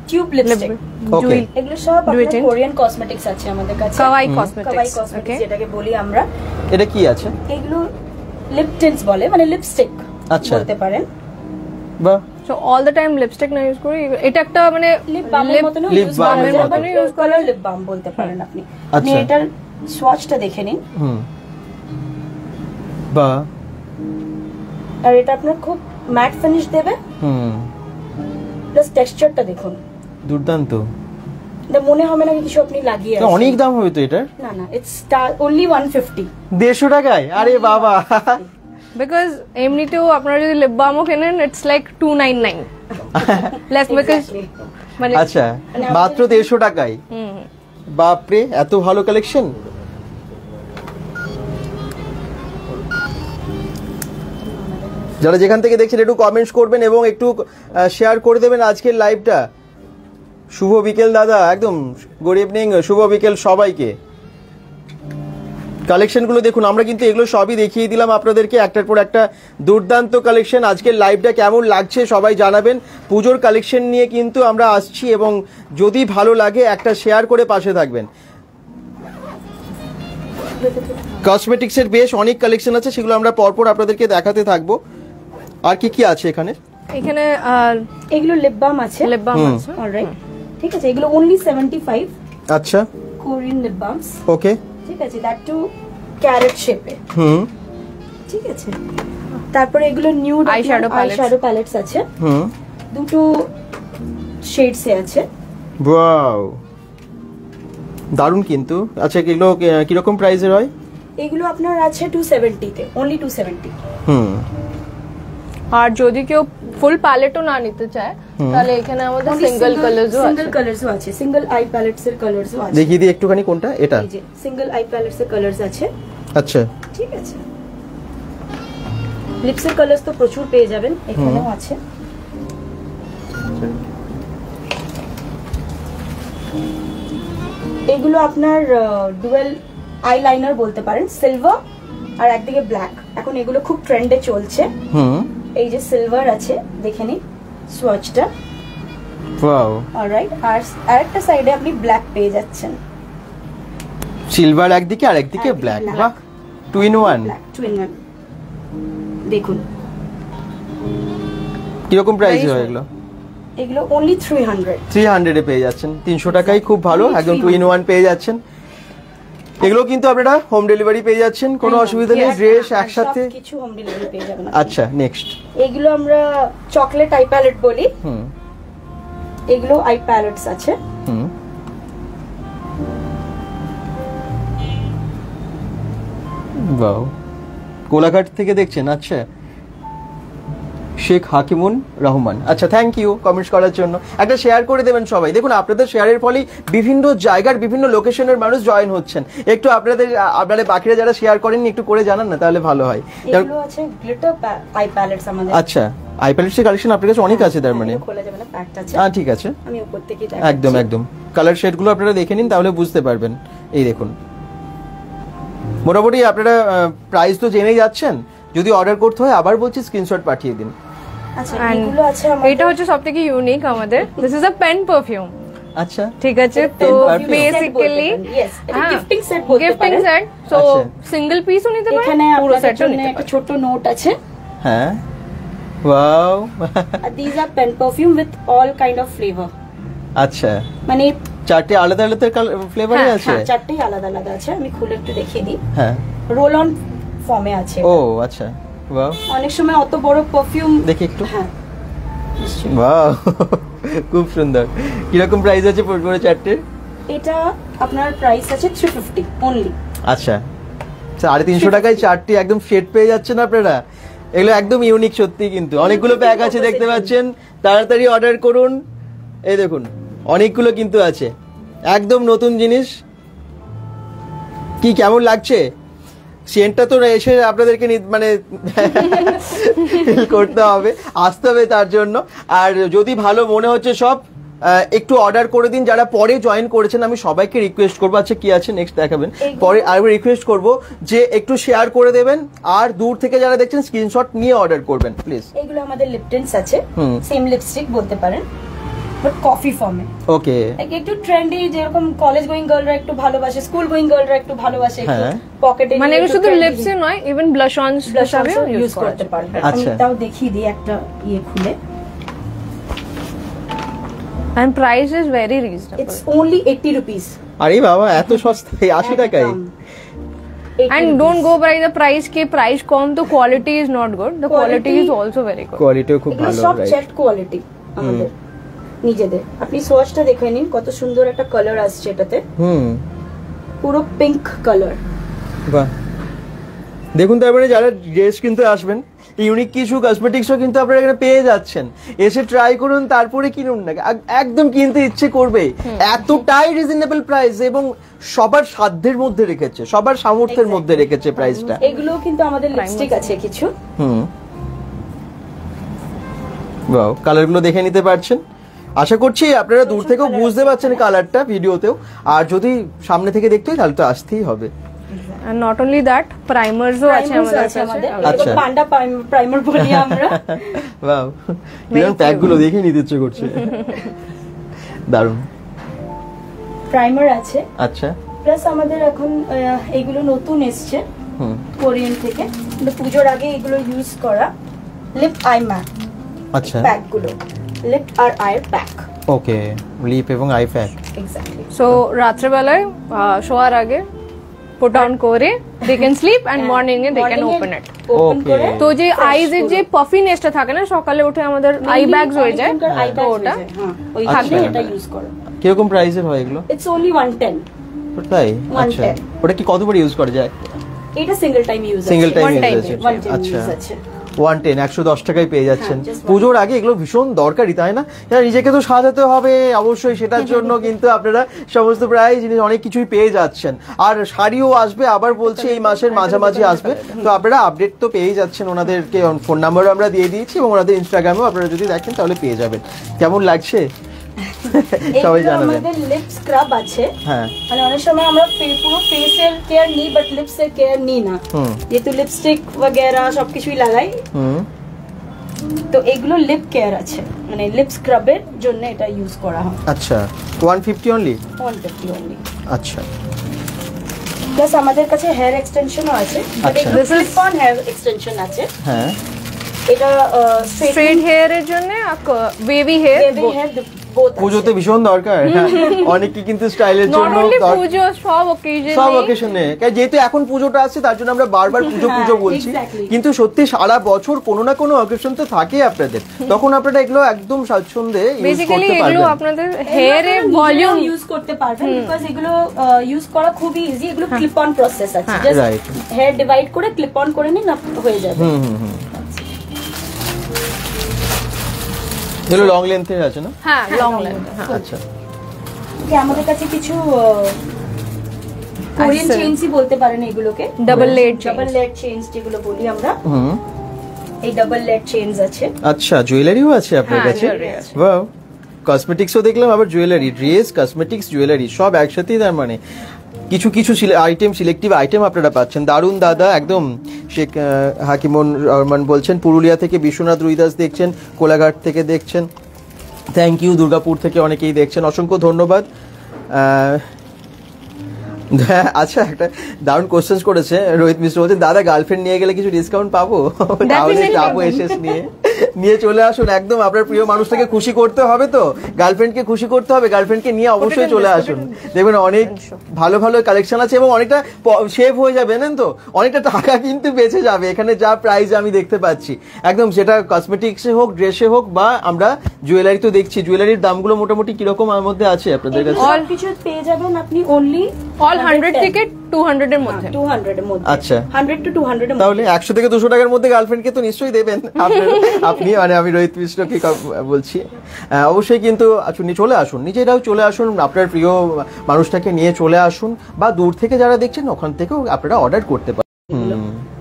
C: টিউব লিপস্টিক।
A: ওকে,
C: এগুলো সব আপনার কোরিয়ান কসমেটিক্স আছে আমাদের কাছে,
B: কাওয়াই কসমেটিক্স।
C: ওকে, যেটাকে বলি আমরা।
A: এটা কি আছে?
C: এগুলো লিপ টিন্টস বলে, মানে লিপস্টিক
A: আচ্ছা
C: বলতে পারেন।
A: বাহ,
B: so all the time lipstick না ইউজ করি, এটা একটা মানে
C: লিপ বামের মতন
A: lip balm এর মতন
C: ইউজ করা, লিপ বাম বলতে পারেন আপনি। আপনি
A: আচ্ছা।
C: এটার সোয়াচটা দেখে নিন।
A: বাহ,
C: আর এটা আপনার খুব ম্যাট ফিনিশ দেবে, প্লাস টেক্সচারটা দেখুন,
A: দুর্দান্ত।
C: এটা মনে হবে না কিছু আপনি লাগিয়ে
A: তো
C: আছেন।
A: অনেক দাম হবে তো এটার?
C: না না, ইটস অনলি 150।
A: 150 টাকায়? আরে বাবা,
B: বিকজ এমনিতেও আপনারা যদি লিপ বামও কেনেন ইটস লাইক 299 লেস, বিকজ মানে
A: আচ্ছা মাত্র 150 টাকায়? বাপরে, এত ভালো কালেকশন। যারা যেখান থেকে দেখছেন একটু কমেন্টস করবেন এবং একটু শেয়ার করে দেবেন আজকের লাইভটা। শুভ বিকেল দাদা, একদম গুড ইভিনিং, শুভ বিকেল সবাইকে। কালেকশনগুলো দেখুন, আমরা কিন্তু এগুলো সবই দেখিয়ে দিলাম আপনাদেরকে, একটার পর একটা দুর্দান্ত কালেকশন। আজকের লাইভটা কেমন লাগছে সবাই জানাবেন। পুজোর কালেকশন নিয়ে কিন্তু আমরা আসছি, এবং যদি ভালো লাগে একটা শেয়ার করে পাশে থাকবেন। কসমেটিক্সের বেশ অনেক কালেকশন আছে, সেগুলো আমরা পরপর আপনাদেরকে দেখাতে থাকবো। আর কি কি আছে এখানে?
B: এখানে
C: এগুলো লিপ বাম আছে,
B: লিপ বাম আছে।
C: অলরাইট, ঠিক আছে। এগুলো অনলি 75।
A: আচ্ছা,
C: কোরিয়ান লিপ বামস।
A: ওকে,
C: ঠিক আছে, দ্যাট টু ক্যারেট শেপে। ঠিক আছে। তারপরে এগুলো নিউড আইশ্যাডো প্যালেটস আছে, দুটো শেডস এ আছে।
A: ওয়াও, দারুণ কিন্তু। আচ্ছা, এগুলো কিরকম প্রাইসের হয়?
C: এগুলো আপনার আছে 270 তে, অনলি 270।
B: আর যদি কেউ ফুল প্যালেটও না নিতে চায় তাহলে এখানে আমাদের সিঙ্গেল কালারসও
C: আছে, সিঙ্গেল আই প্যালেটস এর কালারসও আছে।
A: দেখিয়ে দিই একটুখানি কোনটা এটা।
C: এই যে সিঙ্গেল আই প্যালেটস এর কালারস আছে।
A: আচ্ছা,
C: ঠিক আছে। লিপসের কালারস তো প্রচুর পেয়ে যাবেন, এখানেও আছে। এগুলো আপনার ডুয়েল আইলাইনার বলতে পারেন, সিলভার আর একদিকে ব্ল্যাক। এখন এগুলো খুব ট্রেন্ডে চলছে। এই যে সিলভার আছে, দেখে নিন সোয়াচটা।
A: Wow,
C: alright. আর আরেকটা সাইডে আপনি ব্ল্যাক পেয়ে যাচ্ছেন,
A: সিলভার একদিকে আর একদিকে ব্ল্যাক। বাহ, 2 in 1।
C: দেখুন
A: কিরকম প্রাইস হয় এগুলো?
C: এগুলো অনলি
A: 300 এ পেয়ে যাচ্ছেন, 300 টাকায় খুব ভালো, একদম 2 in 1 পেয়ে যাচ্ছেন। এগুলো কিন্তু আপনারা হোম ডেলিভারি পেয়ে যাচ্ছেন, কোনো অসুবিধা নেই, ড্রেস একসাথে
C: কিছু হোম ডেলিভারি পেয়ে যাবেন।
A: আচ্ছা, নেক্সট
C: এগুলো আমরা চকলেট আই প্যালেট বলি। এগুলো আই প্যালেটস আছে।
A: বাও, কোলাঘাট থেকে দেখছেন? আচ্ছা, শেখ হাকিমুন রহমান, আচ্ছা, থ্যাংক ইউ কমেন্টস করার জন্য। একটা শেয়ার করে দেবেন সবাই। দেখুন, আপনাদের শেয়ারের ফলেই বিভিন্ন জায়গার বিভিন্ন লোকেশনের মানুষ জয়েন হচ্ছেন। একটু আপনাদের বাকিরা যারা শেয়ার করেননি একটু করে জানান না, তাহলে ভালো হয়।
C: এগুলো আছে গ্লিটার আই প্যালেটস আমাদের।
A: আচ্ছা, আই প্যালেটসের কালেকশন আপনার কাছে অনেক আছে তার মানে?
C: খোলা যাবে না, প্যাকটা আছে।
A: হ্যাঁ, ঠিক আছে,
C: আমি উপর থেকে
A: একদম একদম কালার শেডগুলো আপনারা দেখে নিন, তাহলে বুঝতে পারবেন। এই দেখুন, মোটামুটি আপনারা প্রাইস তো জেনেই যাচ্ছেন। যদি অর্ডার করতে হয় আবার বলছি স্ক্রিনশট পাঠিয়ে দিন।
C: আচ্ছা, এগুলো আছে আমাদের।
B: এটা হচ্ছে সবথেকে ইউনিক আমাদের। This is a pen perfume.
A: আচ্ছা,
B: ঠিক আছে। তো বেসিক্যালি
C: গিফটিং সেট বলতে পারেন।
B: গিফটিং সেট, সো সিঙ্গেল পিসও নিতে পারেন,
C: এখানে
B: পুরো
C: আপনাদের
B: সেটও
C: জন্য
B: নিতে
C: একটা
B: পারেন।
C: ছোট নোট আছে।
A: হ্যাঁ, wow,
C: these are pen perfume with all kind of flavor।
A: আচ্ছা,
C: মানে
A: চারটে আলাদা আলাদা ফ্লেভারে আছে?
C: হ্যাঁ, চারটেই আলাদা আলাদা আছে। আমি খুলে একটু দেখিয়ে দিই।
A: হ্যাঁ,
C: রোল অন ফর্মে আছে।
A: ও আচ্ছা, ওয়াও,
C: অনেক সময় অত বড় পারফিউম
A: দেখি একটু।
C: হ্যাঁ,
A: ওয়াও, খুব সুন্দর। কিরকম প্রাইস আছে পুরো চারটে?
C: এটা আপনার প্রাইস আছে 350 অনলি।
A: আচ্ছা, 350 টাকায় চারটি একদম সেট পেয়ে যাচ্ছেন আপনারা। এগুলো একদম ইউনিক সত্যি, কিন্তু অনেকগুলো প্যাক আছে দেখতে পাচ্ছেন। তাড়াতাড়ি অর্ডার করুন। এই দেখুন, অনেকগুলো কিন্তু আছে, একদম নতুন জিনিস। কি কেমন লাগছে? সেন্টটা তো এসে আপনাদেরকে মানে ফিল করতে হবে, আসতে হবে তার জন্য। আর যদি ভালো মনে হচ্ছে সব একটু অর্ডার করে দিন। যারা পরে জয়েন করেছেন আমি সবাইকে রিকোয়েস্ট করবো, আচ্ছা কি আছে নেক্সট দেখাবেন পরে, আর রিকোয়েস্ট করবো যে একটু শেয়ার করে দেবেন। আর দূর থেকে যারা দেখছেন স্ক্রিনশট নিয়ে অর্ডার করবেন প্লিজ।
C: এগুলো আমাদের লিপ টিন্টস আছে, সেম লিপস্টিক বলতে পারেন। বাট কফি ফর্মে।
A: ওকে,
C: একটু ট্রেন্ডি, যেরকম কলেজ গোয়িং গার্লরা একটু ভালোবাসে, স্কুল গোয়িং গার্লরা একটু ভালোবাসে একটু পকেটে,
B: মানে এগুলো শুধু লিপসে নয়, ইভেন ব্লাশ অনস হিসাবে
C: ইউজ করতে পারবে। আমি তাও দেখিয়ে দিই একটা ইয়ে খুলে।
B: And price is very reasonable.
C: It's only 80 rupees.
A: আরে বাবা, এত সস্তা, 80 টাকায়।
B: And don't go by the price ke price কম তো quality is not good. The quality is also very good.
A: কোয়ালিটিও খুব ভালো,
C: সব
A: রাইট।
C: চেকড কোয়ালিটি আমাদের নিজেদের। আপনি সোয়াচটা দেখে নিন, কত সুন্দর একটা কালার আসছে এটাতে। পুরো পিঙ্ক কালার।
A: বাহ, দেখুন, তারপরে যারা ড্রেস কিনতে আসবেন, ইউনিক কিছু কসমেটিক্সও কিন্তু আপনারা এখানে পেয়ে যাচ্ছেন। এসে ট্রাই করুন, তারপরে কিনুন না, একদম কিনতে ইচ্ছে করবে। এতটাই রিজনেবল প্রাইস এবং সবার সাধ্যের মধ্যে রেখেছে, সবার সামর্থ্যের মধ্যে রেখেছে প্রাইসটা।
C: এগুলো কিন্তু আমাদের লিপস্টিক আছে কিছু।
A: ওয়াও, কালারগুলো দেখে নিতে পারছেন। আশা করছি আপনারা দূর থেকেও বুঝতে পারছেন কালারটা ভিডিওতেও, আর যদি সামনে থেকে দেখতে হয় তাহলে তো আসতেই হবে।
B: And not only that, primers ও আছে আমাদের কাছে।
C: আচ্ছা, পান্ডা প্রাইমার বলি আমরা।
A: ওয়াও, এই প্যাকগুলো দেখে নিতে ইচ্ছে করছে, দারুণ।
C: প্রাইমার আছে,
A: আচ্ছা।
C: প্লাস আমাদের এখন এইগুলো নতুন এসছে কোরিয়ান থেকে, কিন্তু পুজোর আগে এগুলো ইউজ করা লিপ আই ম্যাট।
A: আচ্ছা,
C: প্যাকগুলো লিপ আর আইয়ের প্যাক।
A: ওকে, লিপ এবং আই প্যাক।
C: এক্স্যাক্টলি।
B: সো রাত্রেবেলায় শোয়ার আগে put on করে they can sleep and morning they can open it.
A: ওকে,
B: তো যে আইজ এর যে পাফিনেসটা থাকে না, সকালে উঠে আমাদের আই ব্যাগস হয়ে যায়, তো ওটা
C: ওই থাকলে এটা ইউজ করো।
A: কিরকম প্রাইসের হয় এগুলো?
C: It's only 110।
A: তাই? আচ্ছা, ওটা কি কতবার ইউজ করা যায়?
C: এটা সিঙ্গেল টাইম ইউজ আছে।
A: Single time
B: One time
A: use আছে।
C: আচ্ছা,
A: আচ্ছা, 110 110 টাকায় পেয়ে যাচ্ছেন। পুজোর আগে এগুলো ভীষণ দরকারি, তাই না? নিজেকে তো সাজাতে হবে অবশ্যই, সেটার জন্য কিন্তু আপনারা সমস্ত প্রায় জিনিস অনেক কিছুই পেয়ে যাচ্ছেন। আর শাড়িও আসবে, আবার বলছি এই মাসের মাঝামাঝি আসবে, তো আপনারা আপডেট তো পেয়ে যাচ্ছেন। ওনাদেরকে ফোন নাম্বারও আমরা দিয়ে দিয়েছি এবং ওনাদের ইনস্টাগ্রামেও আপনারা যদি দেখেন তাহলে পেয়ে যাবেন। কেমন লাগছে সবাই জানাবেন।
C: আমাদের লিপ স্ক্রাব আছে।
A: হ্যাঁ,
C: মানে অনেক সময় আমরা পুরো ফেসের কেয়ার নিই, বাট লিপসের কেয়ার নিই না, যেহেতু লিপস্টিক वगैरह সবকিছুই লাগাই। তো এগুলো লিপ কেয়ার আছে, মানে লিপ স্ক্রাবের জন্য এটা ইউজ করা হয়।
A: আচ্ছা, 150 অনলি? 150
C: অনলি।
A: আচ্ছা,
C: প্লাস আমাদের কাছে হেয়ার এক্সটেনশনও আছে। This is for hair extension আছে।
A: হ্যাঁ,
C: এটা
B: স্ট্রেট হেয়ারের জন্য বেবি হেয়ার
A: পুজোতে ভীষণ দরকার। অনেকে কিন্তু স্টাইলের জন্য
B: পুজো সব
A: অকেশনে, যেহেতু এখন পুজোটা আসছে তার জন্য আমরা বারবার পুজো বলছি, কিন্তু সত্যি সারা বছর কোনো না কোনো অকেশন তো থাকে আপনাদের, তখন আপনারা এগুলো একদম স্বাচ্ছন্দ্যে ইউজ করতে পারবেন।
B: এগুলো আপনাদের হেয়ারে ভলিউম
C: ইউজ করতে পারবেন, বিকজ এগুলো ইউজ করা খুবই ইজি। এগুলো ক্লিপ অন প্রসেস আছে, জাস্ট হেয়ার ডিভাইড করে ক্লিপ অন করে নিন, হয়ে যাবে।
A: এগুলো লং লেন্থের আছে না?
B: হ্যাঁ, লং লেন্থ।
A: আচ্ছা,
C: আমাদের কাছে কিছু কোরিয়ান চেইনসই বলতে পারেন এগুলোকে,
B: ডাবল লেড
C: চেইনস যেগুলো বলি আমরা। এই ডাবল লেড চেইনস আছে।
A: আচ্ছা, জুয়েলারিও আছে আপনার কাছে? ওয়াও, কসমেটিক্সও দেখলাম, আবার জুয়েলারি, ড্রেস, কসমেটিক্স, জুয়েলারি সব একসাথেই। তার মানে কিছু কিছু আইটেম, সিলেক্টিভ আইটেম আপনারা পাচ্ছেন। দারুণ দাদা, একদম শেখ হাকিমুন রহমান বলছেন, পুরুলিয়া থেকে বিশ্বনাথ রুইদাস দেখছেন, কোলাঘাট থেকে দেখছেন, থ্যাংক ইউ। দুর্গাপুর থেকে অনেকেই দেখছেন, অসংখ্য ধন্যবাদ। আচ্ছা, একটা দারুণ কোশ্চেন করেছে রোহিত মিশ্র, বলছেন দাদা গার্লফ্রেন্ড নিয়ে গেলে কিছু ডিসকাউন্ট পাবো? তাহলে যাবো, এসএস নিয়ে চলে আসুন। একদম আপনার প্রিয় মানুষটাকে খুশি করতে হবে, তো গার্লফ্রেন্ডকে খুশি করতে হবে, গার্লফ্রেন্ডকে নিয়ে অবশ্যই চলে আসুন। দেখবেন অনেক ভালো ভালো কালেকশন আছে এবং অনেকটা সেভ হয়ে যাবে, জানেন তো, অনেকটা টাকা কিন্তু বেঁচে যাবে এখানে যা প্রাইস আমি দেখতে পাচ্ছি। একদম সেটা কসমেটিক্সে হোক, ড্রেসে হোক, বা আমরা জুয়েলারি তো দেখছি। জুয়েলারির দামগুলো মোটামুটি কিরকম আমার মধ্যে আছে আপনাদের কাছে?
C: অল কিছু পেয়ে যাবেন আপনি অনলি
B: অল 100 থেকে 200 এর মধ্যে।
C: 200 এর মধ্যে।
A: আচ্ছা,
C: 100 to 200 এর মধ্যে।
A: তাহলে 100 থেকে 200 টাকার মধ্যে গার্লফ্রেন্ডকে তো নিশ্চয়ই দেবেন আপনি, মানে আমি রোহিত মিশ্রকে বলছি। অবশ্যই কিন্তু চলে আসুন, নিজেরাও চলে আসুন, আপনার প্রিয় মানুষটাকে নিয়ে চলে আসুন, বা দূর থেকে যারা দেখছেন ওখান থেকেও আপনারা অর্ডার করতে পারেন।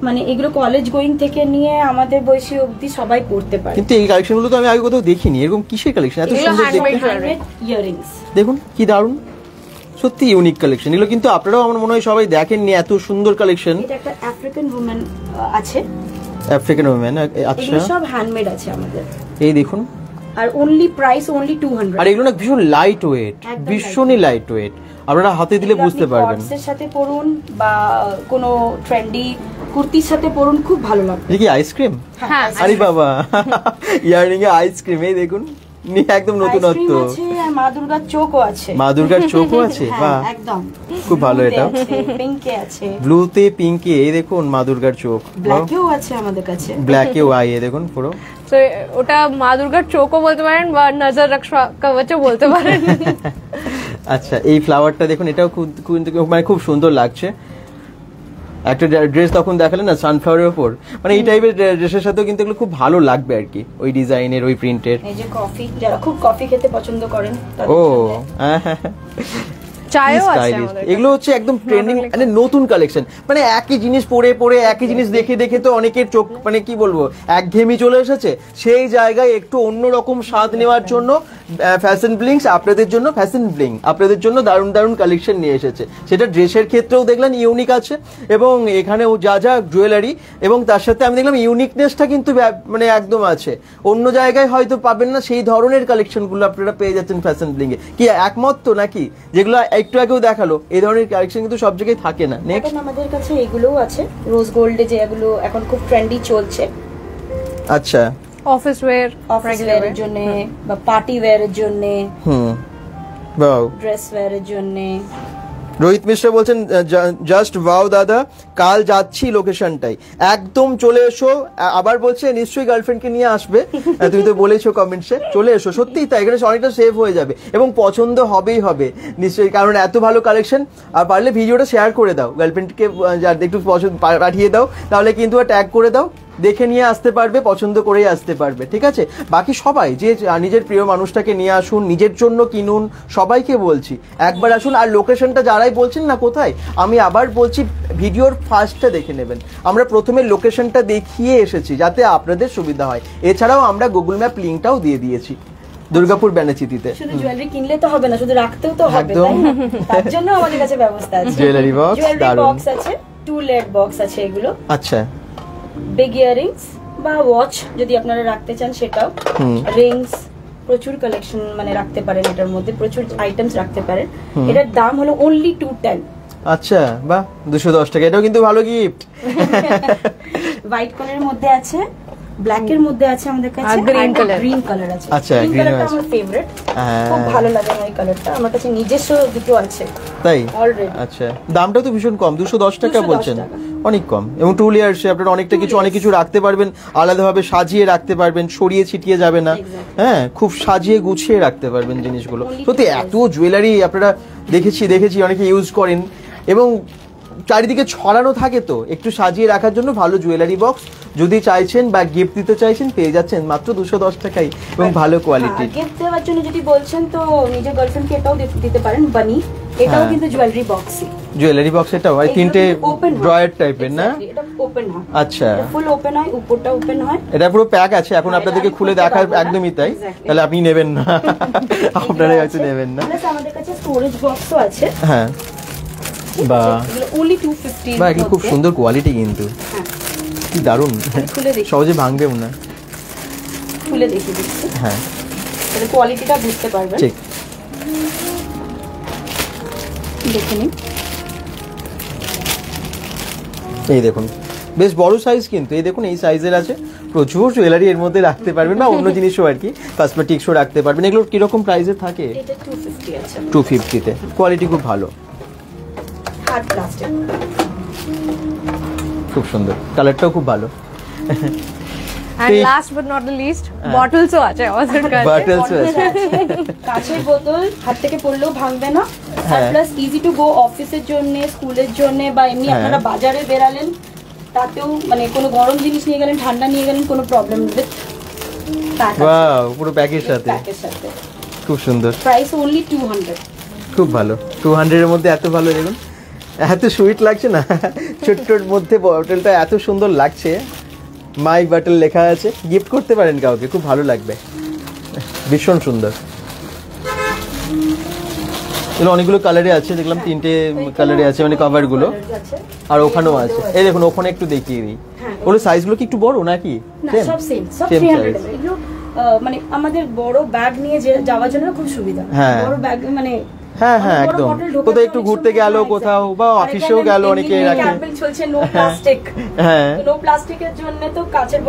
C: মানে এগুলো কলেজ গোয়িং থেকে নিয়ে আমাদের বয়সী অবধি সবাই পড়তে পারে।
A: কিন্তু এই কালেকশনগুলো তো আমি আগে কোথাও দেখিনি। এরকম কিসের কালেকশন এত সুন্দর দেখতে?
C: ইয়ারিংস
A: দেখুন কি দারুণ, সত্যি ইউনিক কালেকশন এগুলো। কিন্তু আপনারাও আমার মনে হয় সবাই দেখেননি, এত সুন্দর কালেকশন।
C: এটা একটা আফ্রিকান ওম্যান আছে।
A: আফ্রিকান ওম্যান, আচ্ছা,
C: এগুলো সব হ্যান্ডমেড আছে আমাদের।
A: এই দেখুন,
C: আর অনলি প্রাইস অনলি 200।
A: আর এগুলো না ভীষণ লাইট ওয়েট, ভীষণই লাইট ওয়েট, আপনারা হাতে দিলে বুঝতে পারবেন।
C: কটসের সাথে পরুন বা কোনো ট্রেন্ডি কুর্তির সাথে পরুন, খুব ভালো লাগবে।
A: দেখি আইসক্রিম,
B: হ্যাঁ
A: আরে বাবা ইয়ারিং এ আইসক্রিম, এই দেখুন একদম নতুনত্ব।
C: আর মা দুর্গার চোখও আছে,
A: মা দুর্গার চোখও আছে, বাহ
C: একদম
A: খুব ভালো। এটা
C: পিঙ্কে আছে,
A: ব্লুতে পিঙ্কে, এই দেখুন মা দুর্গার চোখ,
C: ব্ল্যাকেও আছে আমাদের কাছে,
A: ব্ল্যাকেও আই, এই দেখুন পুরো।
B: তো ওটা মা দুর্গার চোখও বলতে পারেন বা নজর রক্ষা কবচও বলতে পারেন।
A: আচ্ছা এই ফ্লাওয়ারটা দেখুন, এটাও খুব মানে খুব সুন্দর লাগছে। একটা ড্রেস তখন দেখালেন না সানফ্লাওয়ারের উপর, মানে এই টাইপের ড্রেসের সাথেও কিন্তু এগুলো খুব ভালো লাগবে আর কি, ওই ডিজাইনের ওই প্রিন্টের।
C: এই যে কফি, যারা খুব কফি খেতে পছন্দ করেন
A: ও
B: চায়ও আছে আমাদের।
A: এগুলো হচ্ছে একদম ট্রেন্ডিং, মানে নতুন কালেকশন, মানে একই জিনিস পরে পরে একই জিনিস দেখে দেখে তো অনেকের চোখ মানে কি বলবো একঘেয়েমি চলে এসেছে। সেই জায়গায় একটু অন্যরকম স্বাদ নেওয়ার জন্য ফ্যাশন ব্লিংস আপনাদের জন্য, ফ্যাশন ব্লিং আপনাদের জন্য দারুণ দারুণ কালেকশন নিয়ে এসেছে। সেটা ড্রেসের ক্ষেত্রেও দেখলেন ইউনিক আছে, এবং এখানেও যা যা জুয়েলারি, এবং তার সাথে আমি দেখলাম ইউনিকনেসটা কিন্তু মানে একদম আছে, অন্য জায়গায় হয়তো পাবেন না সেই ধরনের কালেকশনগুলো আপনারা পেয়ে যাচ্ছেন ফ্যাশন ব্লিং এ। কি একমত তো নাকি? যেগুলো একটু আগেও দেখালো এই ধরনের কালেকশন কিন্তু সব জায়গায় থাকে না। নেক্সট
C: আমাদের কাছে এগুলোও আছে, রোজ গোল্ডে যে এগুলো এখন খুব ট্রেন্ডি চলছে।
A: আচ্ছা
B: অফিস ওয়্যার,
C: অফিস ওয়্যারের জন্য বা পার্টি ওয়্যারের জন্য,
A: বাও,
C: ড্রেস ওয়্যারের জন্য।
A: রোহিত মিশ্রা বলছেন জাস্ট ওয়াও দাদা, কাল যাচ্ছি লোকেশনটাই, একদম চলে এসো। আবার বলছে নিশ্চয়ই গার্লফ্রেন্ডকে নিয়ে আসবে, তুমি তো বলেছো কমেন্টসে, চলে এসো। সত্যিই তাই, এখানে অনেকটা সেভ হয়ে যাবে এবং পছন্দ হবেই হবে নিশ্চয়ই, কারণ এত ভালো কালেকশন। আর পারলে ভিডিওটা শেয়ার করে দাও, গার্লফ্রেন্ডকে একটু পাঠিয়ে দাও, তাহলে কিন্তু ট্যাগ করে দাও, দেখে নিয়ে আসতে পারবে, পছন্দ করেই আসতে পারবে। ঠিক আছে, বাকি সবাই যে নিজের প্রিয় মানুষটাকে নিয়ে আসুন, নিজের জন্য কিনুন, সবাইকে বলছি একবার আসুন। আর লোকেশনটা যারাই বলছেন না কোথায়, আমি আবার বলছি ভিডিওর ফার্স্টটা দেখে নেবেন। আমরা প্রথমে লোকেশনটা দেখিয়ে এসেছি যাতে আপনাদের সুবিধা হয়। এছাড়াও আমরা গুগল ম্যাপ লিঙ্কটাও দিয়ে দিয়েছি, দুর্গাপুর ব্যানাচিতিতে।
C: শুধু জুয়েলারি কিনলে তো হবে না, শুধু রাখতেও তো হবে, তাই না? তার জন্য আমাদের কাছে ব্যবস্থা আছে।
A: জুয়েলারি বক্স,
C: জুয়েলারি বক্স আছে, 2 লেয়ার বক্স আছে এগুলো।
A: আচ্ছা,
C: বিগ ইয়ারিংস বা ওয়াচ যদি আপনারা রাখতে চান সেটাও, রিংস, প্রচুর কালেকশন মানে রাখতে পারেন, এটার মধ্যে প্রচুর আইটেমস রাখতে পারেন। এটার দাম হলো অনলি 210।
A: আচ্ছা বাহ, 210 টাকা, এটাও কিন্তু ভালো গিফট।
C: হোয়াইট কালারের মধ্যে আছে, ব্ল্যাক এর মধ্যে আছে আমাদের কাছে,
B: আর গ্রিন
C: কালার আছে।
A: আচ্ছা,
C: গ্রিন কালারটা আমার ফেভারিট, খুব ভালো লাগে আমার এই কালারটা। আমার কাছে নিজস্ব দুটো আছে
A: তাই
C: অলরেডি।
A: আচ্ছা, দামটা তো ভীষণ কম, 210 টাকা বলছেন, অনেক কম। এবং 2 লেয়ারসে আপনারা অনেক কিছু রাখতে পারবেন, আলাদাভাবে সাজিয়ে রাখতে পারবেন, ছড়িয়ে ছিটিয়ে যাবে না। হ্যাঁ, খুব সাজিয়ে গুছিয়ে রাখতে পারবেন জিনিসগুলো। সত্যি এত জুয়েলারি আপনারা দেখেছি অনেকে ইউজ করেন, এবং চারিদিকে ছড়ানো থাকে, তো একটু সাজিয়ে রাখার জন্য ভালো জুয়েলারি বক্স যদি চাইছেন বা গিফট দিতে চাইছেন পেয়ে যাচ্ছেন মাত্র 210 টাকায় এবং ভালো কোয়ালিটি।
C: গিফট দেওয়ার জন্য যদি বলছেন তো নিজের গার্লফ্রেন্ডকে এটাও দিতে পারেন, বানি, এটাও কিন্তু জুয়েলারি বক্সই।
A: জুয়েলারি বক্স এটাও হয়, 3টে ড্রয়ার টাইপের না?
C: এটা ওপেন হয়।
A: আচ্ছা,
C: ফুল ওপেন হয়, উপরটা ওপেন হয়।
A: এটা পুরো প্যাক আছে, এখন আপনাদেরকে খুলে দেখার একদমই তাই, তাহলে আপনি নেবেন না, আপনারা হয়তো নেবেন না।
C: প্লাস আমাদের কাছে স্টোরেজ বক্সও আছে।
A: হ্যাঁ, বা
C: only 250
A: বা এগুলো খুব সুন্দর কোয়ালিটি কিন্তু, কি দারুণ,
C: খুলে দেখি,
A: সহজে ভাঙবেও না।
C: খুলে দেখিয়ে দিচ্ছি,
A: হ্যাঁ,
C: তাহলে কোয়ালিটিটা বুঝতে পারবেন।
A: ঠিক,
C: দেখে নিন।
A: এই দেখুন বেশ বড় সাইজ কিন্তু, এই দেখুন এই সাইজের আছে, প্রচুর জুয়েলারি এর মধ্যে রাখতে পারবেন, বা অন্য জিনিসও আর কি, কসমেটিক্সও রাখতে পারবেন। এগুলো কিরকম প্রাইসে থাকে?
C: এটা 250 আছে,
A: 250 তে, কোয়ালিটি খুব ভালো,
C: হার্ড প্লাস্টিক,
A: খুব সুন্দর, কালারটাও খুব ভালো।
B: And last but not the least, bottles-ও আছে আমাদের কাছে।
A: Bottles-ও আছে,
C: কাঁচের বোতল, হাত থেকে পড়লেও ভাঙবে না। আর প্লাস ইজি টু গো, অফিসের জন্য, স্কুলের জন্য, বা এমনি আপনারা বাজারে বেরালেন তাতেও, মানে কোনো গরম জিনিস নিয়ে গেলেন, ঠান্ডা নিয়ে গেলেন, কোনো প্রবলেম নেই।
A: ওয়াও, পুরো প্যাকের সাথে, খুব সুন্দর।
C: প্রাইস অনলি 200,
A: খুব ভালো। 200 এর মধ্যে এত ভালো, দেখুন এত সুইট লাগছে না, ছোট্টর মধ্যে বটলটা এত সুন্দর লাগছে, মাই বটল লেখা আছে, গিফট করতে পারেন কাউকে, খুব ভালো লাগবে, ভীষণ সুন্দর। এগুলো অনেকগুলো কালারে আছে, দেখলাম 3টে কালারে আছে, মানে কভার গুলো, আর ওখানেও আছে। এই দেখুন ওখানে একটু দেখিয়ে দিই, ওগুলো সাইজগুলো কি একটু বড় নাকি?
C: সব সেম, সব 300 এগুলো মানে আমাদের বড় ব্যাগ নিয়ে যাওয়ার জন্য খুব সুবিধা, বড় ব্যাগ মানে
A: হ্যাঁ হ্যাঁ একদম, কোথাও একটু ঘুরতে গেল কোথাও বা অফিসেও গেল অনেকে রাখে,
C: চলছে নো প্লাস্টিক, হ্যাঁ নো প্লাস্টিকের জন্য তো কাচের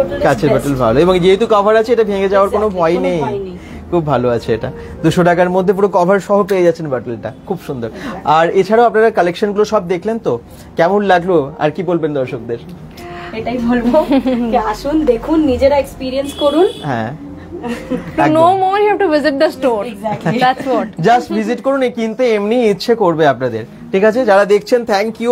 C: বোতল
A: ভালো, এবং যেহেতু কভার আছে এটা ভেঙে যাওয়ার কোনো ভয় নেই, খুব ভালো আছে এটা। 200 টাকার মধ্যে পুরো কভার সহ পেয়ে যাচ্ছেন বটলটা, খুব সুন্দর। আর এছাড়াও আপনারা কালেকশন গুলো সব দেখলেন তো, কেমন লাগলো আর কি বলবেন দর্শকদের?
C: এটাই বলবো যে আসুন দেখুন, নিজেরা এক্সপেরিয়েন্স করুন।
A: হ্যাঁ,
B: to know more you have to visit the store.
C: Exactly.
B: That's what.
A: Just visit করুন, কিনতে এমনি ইচ্ছে করবে আপনাদের। ঠিক আছে, যারা দেখছেন থ্যাংক ইউ,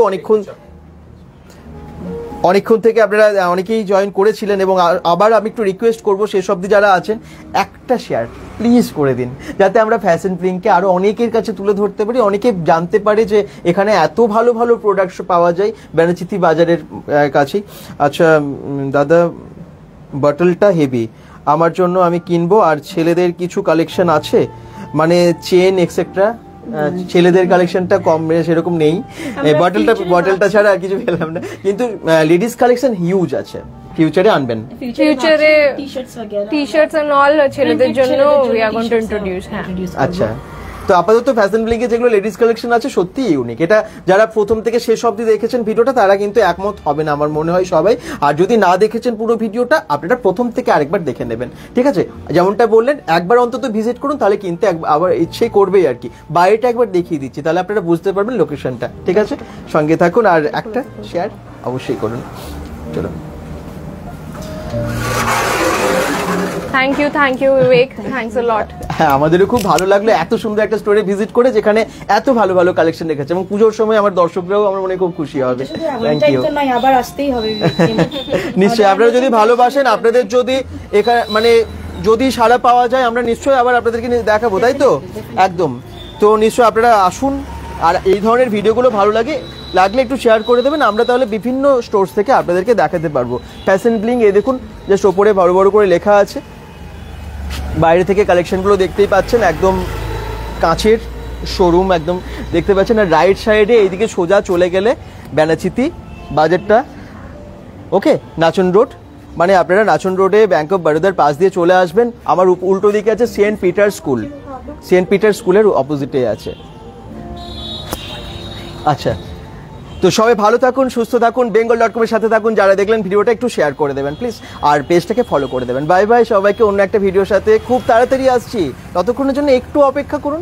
A: অনেকক্ষণ থেকে আপনারা অনেকেই জয়েন করেছিলেন, এবং আবার আমি একটু রিকোয়েস্ট করবো শেষ অবধি যারা আছেন একটা শেয়ার প্লিজ করে দিন, যাতে আমরা ফ্যাশন প্রিন্টকে আরো অনেকের কাছে তুলে ধরতে পারি, অনেকে জানতে পারে যে এখানে এত ভালো ভালো প্রোডাক্ট পাওয়া যায় বেনাচিতি বাজারের কাছেই। আচ্ছা দাদা, বটলটা হেভি, আমার জন্য আমি কিনবো। আর ছেলেদের কিছু কালেকশন আছে, মানে চেন এক্সেট্রা, ছেলেদের কালেকশনটা কম সেরকম নেই, বটলটা ছাড়া আর কিছু পেলাম না, কিন্তু লেডিস কালেকশন হিউজ আছে, ফিউচারে আনবেন,
B: ফিউচারে টি-শার্টস এন্ড অল ছেলেদের জন্য we are going to introduce. হ্যাঁ
A: আচ্ছা, তো আপাতত ফ্যাশন ব্লিঙ্কে যেগুলো লেডিস কালেকশন আছে সত্যি ইউনিক, এটা যারা প্রথম থেকে শেষ অবধি দেখেছেন ভিডিওটা তারা কিন্তু একমত হবে না আমার মনে হয় সবাই, আর যদি না দেখেছেন পুরো ভিডিওটা আপনারা প্রথম থেকে আরেকবার দেখে নেবেন। ঠিক আছে, যেমনটা বললেন একবার অন্তত ভিজিট করুন, তাহলে কিনতে আবার ইচ্ছে করবেই আর কি। বাইরেটা একবার দেখিয়ে দিচ্ছি, তাহলে আপনারা বুঝতে পারবেন লোকেশনটা। ঠিক আছে, সঙ্গে থাকুন আর একটা শেয়ার অবশ্যই করুন। চলো,
B: thank you Vivek, thanks a lot.
A: হ্যাঁ, আমাদেরও খুব ভালো লাগলো এত সুন্দর একটা স্টোরে ভিজিট করে, যেখানে এত ভালো ভালো কালেকশন রেখেছে, এবং পুজোর সময় আমার দর্শকরাও আমার মনে খুব খুশি হবে। থ্যাংক ইউ,
C: আবার আসতেই হবে
A: নিশ্চয়ই। আপনারা যদি ভালোবাসেন, আপনাদের যদি এখানে মানে যদি সাড়া পাওয়া যায়, আমরা নিশ্চয়ই আবার আপনাদেরকে দেখাবো, তাই তো? একদম, তো নিশ্চয়ই আপনারা আসুন, আর এই ধরনের ভিডিওগুলো ভালো লাগলে একটু শেয়ার করে দেবেন, আমরা তাহলে বিভিন্ন স্টোর্স থেকে আপনাদেরকে দেখাতে পারবো। ফ্যাশন ব্লিং, এই দেখুন জাস্ট ওপরে বড় বড় করে লেখা আছে, বাইরে থেকে কালেকশনগুলো দেখতেই পাচ্ছেন, একদম কাঁচের শোরুম একদম দেখতে পাচ্ছেন। আর রাইট সাইডে এইদিকে সোজা চলে গেলে বেনাচিতি বাজারটা, ওকে, নাচন রোড, মানে আপনারা নাচন রোডে ব্যাংক অফ বরোদার পাশ দিয়ে চলে আসবেন। আমার উল্টো দিকে আছে Saint Peter school, Saint Peter স্কুলের অপোজিটে আছে। আচ্ছা, তো সবাই ভালো থাকুন, সুস্থ থাকুন, bengal.com এর সাথে থাকুন। যারা দেখলেন ভিডিওটা একটু শেয়ার করে দেবেন প্লিজ, আর পেজটাকে ফলো করে দেবেন। বাই বাই সবাইকে, অন্য একটা ভিডিওর সাথে খুব তাড়াতাড়ি আসছি, ততক্ষণের জন্য একটু অপেক্ষা করুন।